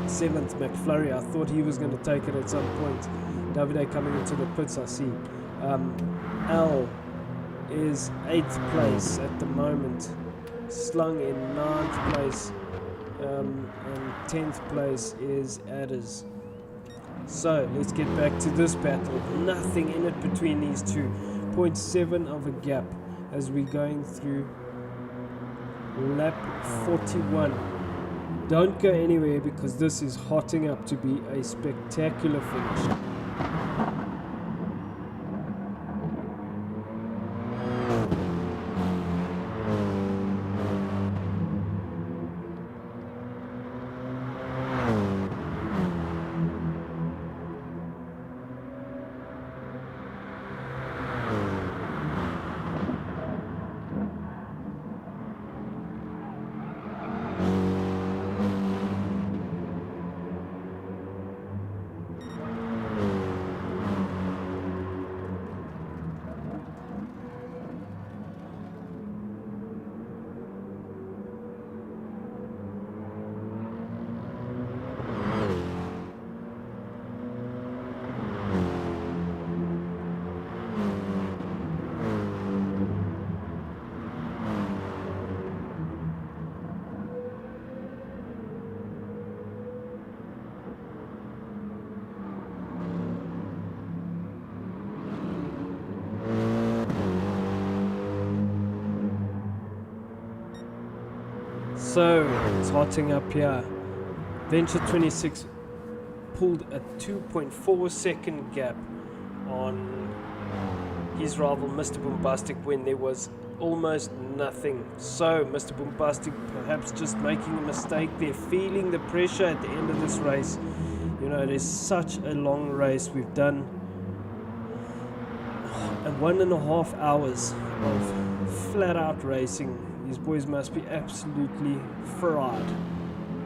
Seventh, McFlurry. I thought he was going to take it at some point. Davide coming into the pits, I see. L is 8th place at the moment. Slung in 9th place. And 10th place is Adders. So let's get back to this battle. Nothing in it between these two. 0.7 of a gap as we're going through lap 41. Don't go anywhere because this is hotting up to be a spectacular finish. So it's hotting up here. Venture 26 pulled a 2.4 second gap on his rival Mr. Bombastic when there was almost nothing. So Mr. Bombastic perhaps just making a mistake there, feeling the pressure at the end of this race. You know, it is such a long race. We've done 1.5 hours of flat out racing. These boys must be absolutely fried.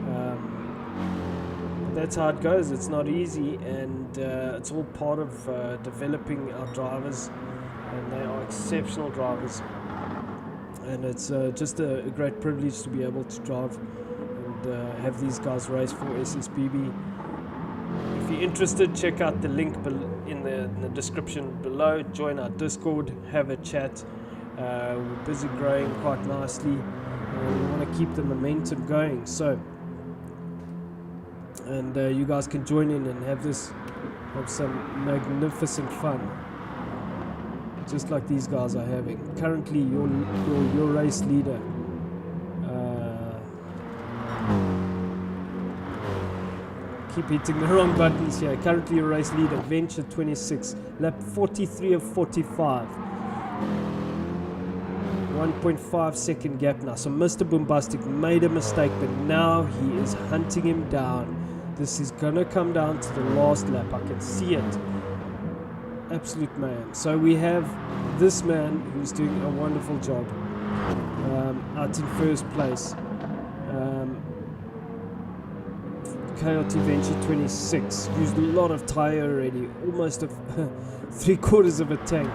But that's how it goes. It's not easy, and it's all part of developing our drivers, and they are exceptional drivers. And it's just a great privilege to be able to drive and have these guys race for SSBB. If you're interested, check out the link in the description below. Join our Discord, have a chat. We're busy growing quite nicely, and we want to keep the momentum going. So, and you guys can join in and have some magnificent fun, just like these guys are having. Currently, your race leader. Keep hitting the wrong buttons here. Currently, your race leader, Venture 26, lap 43 of 45. 1.5 second gap now. So Mr. Bombastic made a mistake, but now he is hunting him down. This is gonna come down to the last lap. I can see it. Absolute mayhem. So we have this man who's doing a wonderful job out in first place. KLT Venture 26 used a lot of tire already, almost 3/4 of a tank.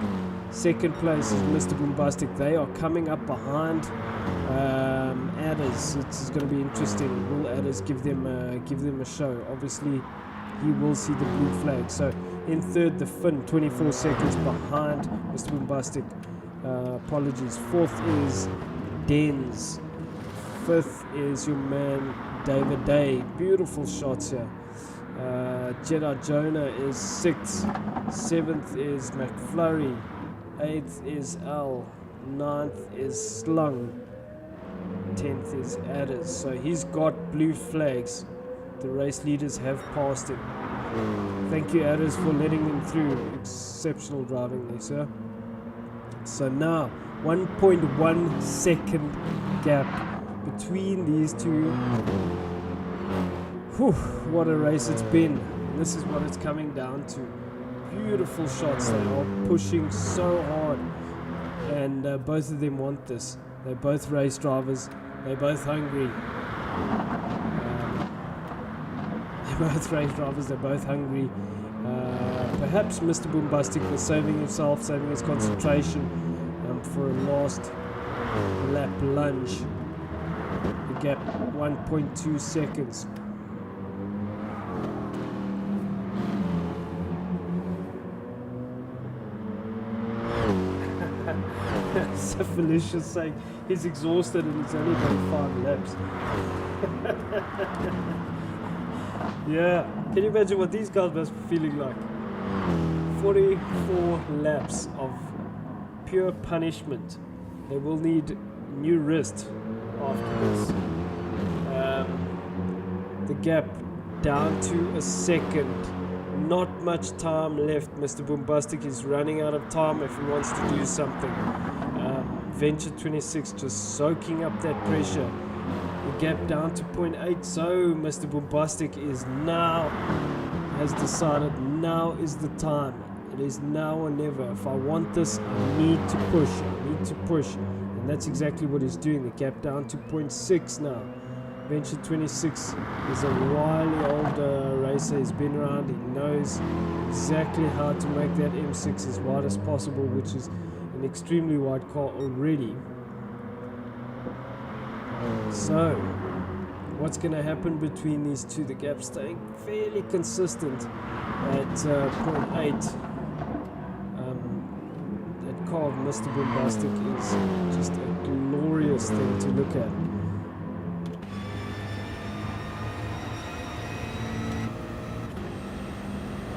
Second place is Mr. Bombastic. They are coming up behind Adders. It's going to be interesting. Will Adders give them a show? Obviously, he will see the blue flag. So in third, the Finn, 24 seconds behind Mr. Bombastic. Apologies. Fourth is Dens. Fifth is your man David Day. Beautiful shots here. Jedi Jonah is sixth. Seventh is McFlurry. Eighth is L. Ninth is Slung. 10th is Adders. So he's got blue flags. The race leaders have passed him. Thank you, Adders, for letting him through. Exceptional driving there, sir. So now 1.1 second gap between these two. Whew, what a race it's been. This is what it's coming down to. Beautiful shots. They are pushing so hard, and both of them want this. They're both race drivers. They're both hungry. They're both race drivers. They're both hungry. Perhaps Mr. Bombastic was saving himself, saving his concentration for a last lap lunge. The gap 1.2 seconds. So Felicia's saying he's exhausted and it's only been 5 laps. Yeah, can you imagine what these guys must be feeling like? 44 laps of pure punishment. They will need new wrist after this. The gap down to a second. Not much time left. Mr. Bombastic is running out of time if he wants to do something. Venture 26 just soaking up that pressure. The gap down to 0.8. So Mr. Bombastic is now, has decided now is the time. It is now or never. If I want this, I need to push. I need to push. And that's exactly what he's doing. The gap down to 0.6 now. Venture 26 is a wily old racer. He's been around. He knows exactly how to make that M6 as wide as possible, which is an extremely wide car already. So, what's going to happen between these two? The gap staying fairly consistent at 0.8. That car of Mr. Bombastic is just a glorious thing to look at.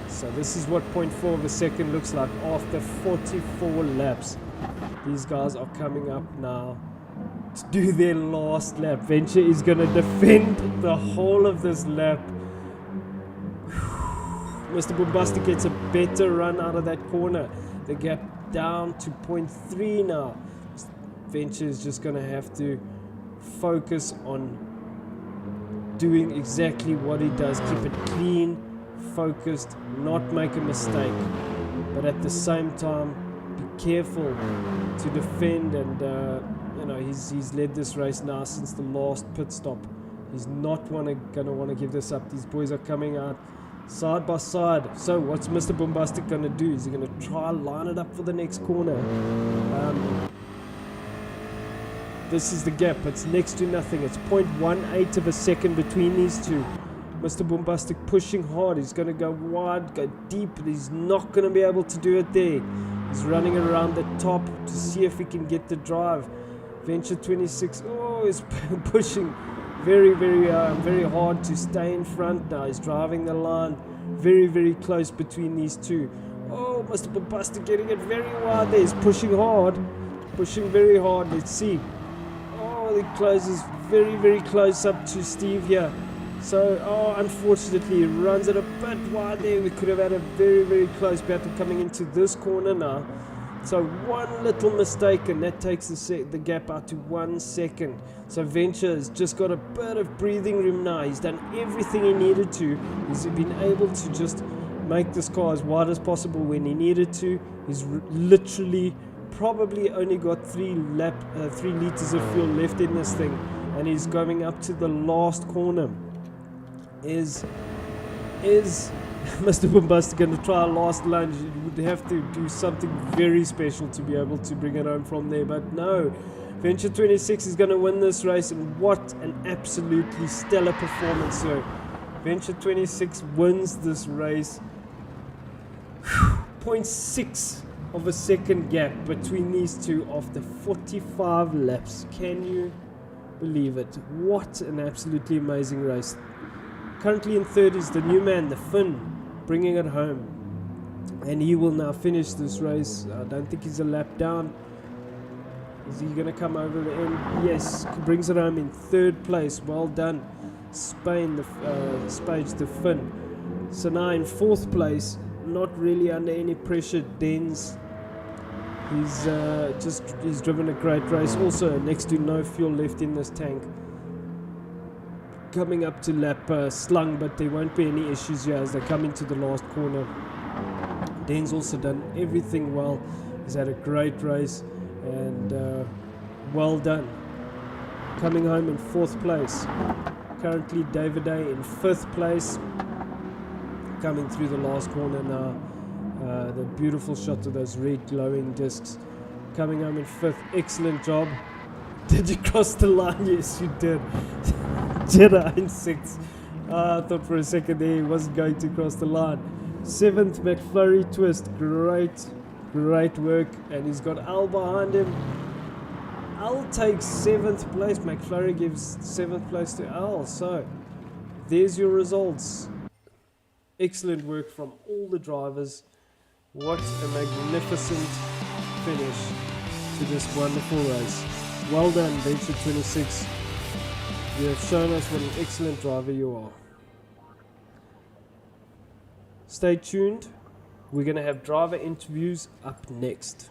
So this is what 0.4 of a second looks like after 44 laps. These guys are coming up now to do their last lap. Venture is going to defend the whole of this lap. Mr. Bombastic gets a better run out of that corner. The gap down to 0.3 now. Venture is just going to have to focus on doing exactly what he does. Keep it clean, focused, not make a mistake, but at the same time be careful to defend. And he's led this race now since the last pit stop. He's not gonna want to give this up. These boys are coming out side by side. So what's Mr. Bombastic gonna do? Is he gonna try line it up for the next corner? This is the gap. It's next to nothing. It's 0.18 of a second between these two. Mr. Bombastic pushing hard. He's going to go wide, go deep. He's not going to be able to do it there. He's running around the top to see if he can get the drive. Venture 26, is pushing very, very hard to stay in front now. He's driving the line very, very close between these two. Oh, Mr. Bombastic getting it very wide there. He's pushing hard, pushing very hard. Let's see. Oh, he closes very, very close up to Steve here. So, unfortunately, he runs it a bit wide there. We could have had a very, very close battle coming into this corner now. So one little mistake and that takes the gap out to 1 second. So Venture has just got a bit of breathing room now. He's done everything he needed to. He's been able to just make this car as wide as possible when he needed to. He's literally probably only got 3 liters of fuel left in this thing, and he's going up to the last corner. Is Mr. Bombastic going to try a last lunge? He would have to do something very special to be able to bring it home from there, but no. Venture 26 is going to win this race, and what an absolutely stellar performance. So Venture 26 wins this race. 0.6 of a second gap between these two after 45 laps. Can you believe it? What an absolutely amazing race. Currently in third is the new man, the Finn, bringing it home. And he will now finish this race. I don't think he's a lap down. Is he going to come over the end? Yes, brings it home in third place. Well done, Spain, Spage, the Finn. So now in fourth place, not really under any pressure, Dens. He's driven a great race. Also, next to no fuel left in this tank. Coming up to lap slung, but there won't be any issues here as they come into the last corner. Den's also done everything well. He's had a great race, and well done. Coming home in fourth place. Currently David A in fifth place. Coming through the last corner now. The beautiful shot of those red glowing discs. Coming home in fifth. Excellent job. Did you cross the line? Yes, you did. Jedi in sixth. I thought for a second there he wasn't going to cross the line. Seventh, McFlurry twist. Great work. And he's got Al behind him. Al takes seventh place. McFlurry gives seventh place to Al. So there's your results. Excellent work from all the drivers. What a magnificent finish to this wonderful race. Well done, Venture 26. You have shown us what an excellent driver you are. Stay tuned. We're going to have driver interviews up next.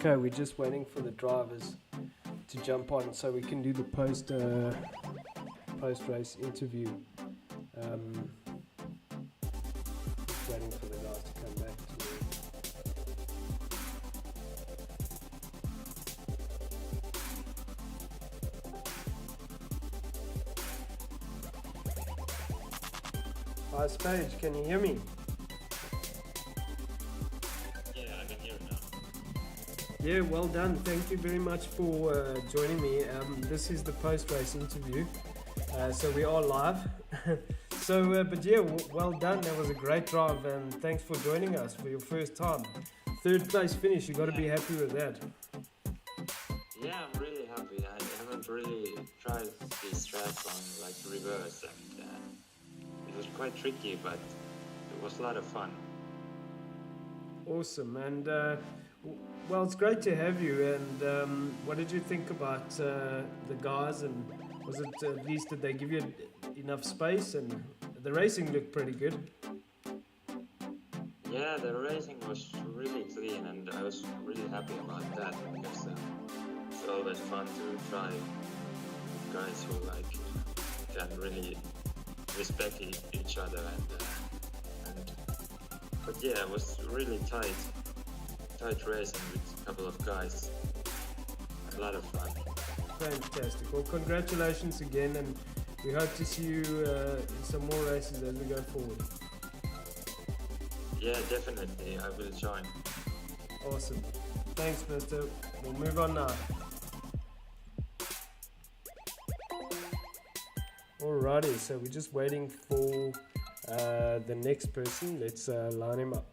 Okay, we're just waiting for the drivers to jump on so we can do the post race interview. Just waiting for the guys to come back to me. Hi Spage, can you hear me? Yeah, I can hear it now. Yeah, well done. Thank you very much for joining me. This is the post-race interview, so we are live. But yeah, well done. That was a great drive, and thanks for joining us for your first time. Third place finish. You got to be happy with that. Yeah, I'm really happy. I haven't really tried these tracks on like reverse, and it was quite tricky, but it was a lot of fun. Awesome, and well, it's great to have you. And what did you think about the guys? And was it at least did they give you enough space? And the racing looked pretty good. Yeah, the racing was really clean, and I was really happy about that because it's always fun to try with guys who like can really respect each other and. But yeah, it was really tight racing with a couple of guys. A lot of fun. Fantastic. Well, congratulations again, and we hope to see you in some more races as we go forward. Yeah, definitely. I will join. Awesome. Thanks, mister. We'll move on now. Alrighty, so we're just waiting for the next person. Let's line him up.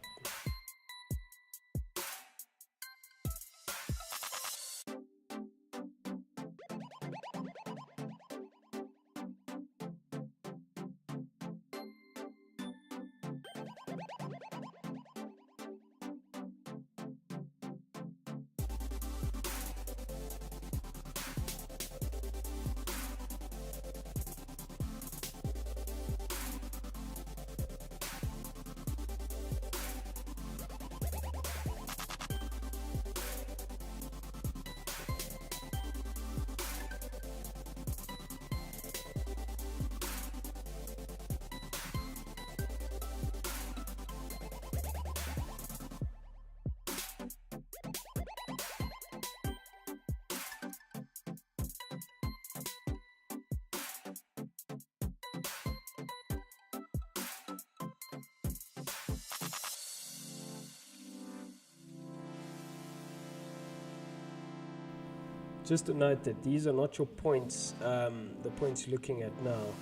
Just a note that these are not your points, the points you're looking at now.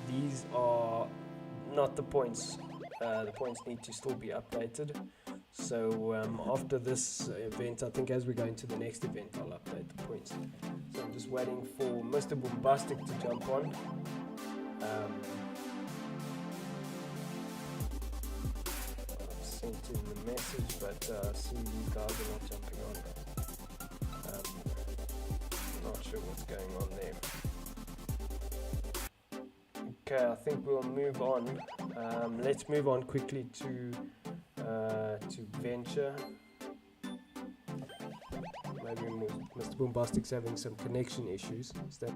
These are not the points. The points need to still be updated. So after this event, I think as we go into the next event, I'll update the points. So I'm just waiting for Mr. Bombastic to jump on. I've sent him the message, but I see these guys are not jumping on. Not sure what's going on there. Okay, I think we'll move on. Let's move on quickly to Venture. Maybe Mr. Bombastic's having some connection issues. Is that?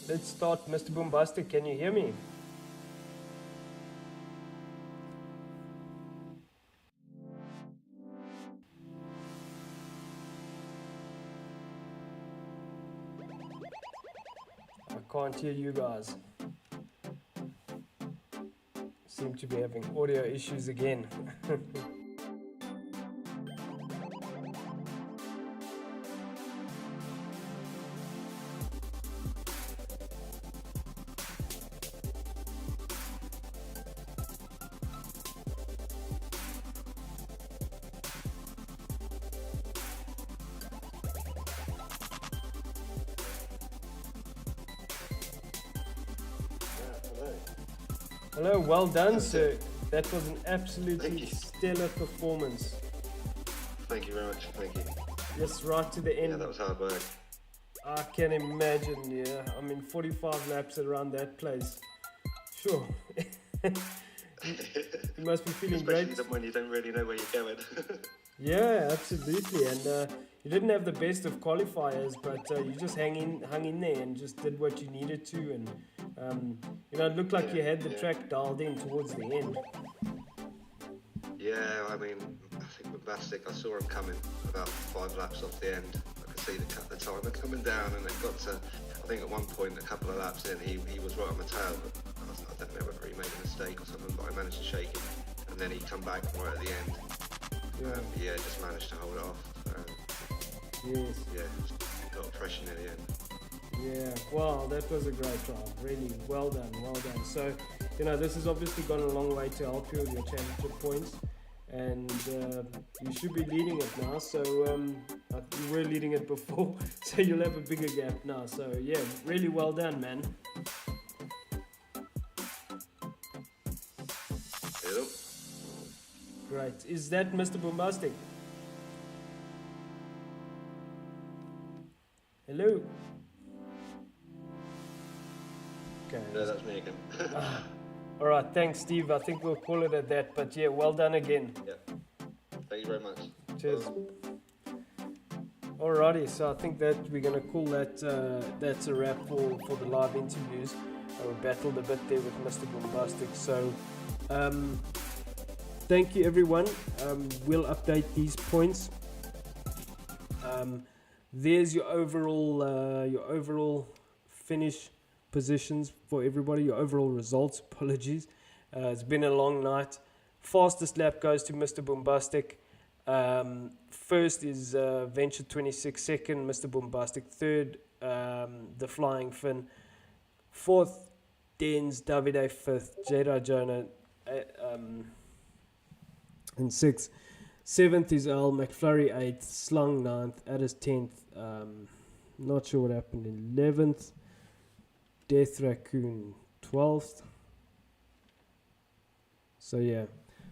Let's start, Mr. Bombastic. Can you hear me? I can't hear you guys. Seem to be having audio issues again. Hello, well done, That's sir. it. That was an absolutely Thank you. stellar performance. Thank you very much. Thank you. Just right to the end. Yeah, that was hard work. I can imagine, yeah. I mean, 45 laps around that place. Sure. You must be feeling Especially great. when you don't really know where you're going. Yeah, absolutely. And you didn't have the best of qualifiers, but you just hung in there and just did what you needed to. And it looked like you had the track dialed in towards the end. Yeah, I mean, I think with Bastic, I saw him coming about 5 laps off the end. I could see the timer coming down, and it got to, I think at one point, a couple of laps in, he was right on the tail. But I don't know whether he made a mistake or something, but I managed to shake him. And then he'd come back right at the end. Yeah. Just managed to hold it off. Yes. Yeah, a lot of pressure near the end. Yeah, wow, that was a great drive. Really, well done, well done. So, this has obviously gone a long way to help you with your championship points, and you should be leading it now. So, you were leading it before, so you'll have a bigger gap now. So, yeah, really well done, man. Hello? Great. Is that Mr. Bombastic? Hello? Okay. No, that's me again. All right, thanks, Steve. I think we'll call it at that. But yeah, well done again. Yeah. Thank you very much. Cheers. Alrighty, so I think that we're gonna call that that's a wrap for the live interviews. We battled a bit there with Mr. Bombastic. So thank you, everyone. We'll update these points. There's your overall finish positions for everybody, your overall results. Apologies, it's been a long night. Fastest lap goes to Mr. Bombastic. First is Venture 26, second Mr. Bombastic, third the Flying Finn, fourth Dens Davide, fifth Jedi Jonah, and sixth. Seventh is Al McFlurry, eighth, Slung ninth, Addis 10th, not sure what happened, 11th, Death Raccoon 12th. So yeah,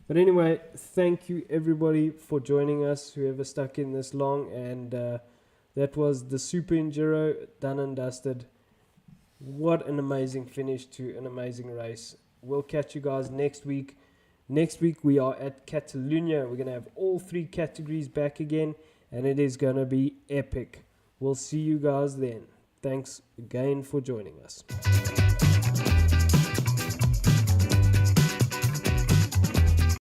but anyway, thank you everybody for joining us, whoever stuck in this long, and that was the Super Enduro done and dusted. What an amazing finish to an amazing race. We'll catch you guys next week. Next week we are at Catalunya. We're going to have all 3 categories back again, and it is going to be epic. We'll see you guys then. Thanks again for joining us.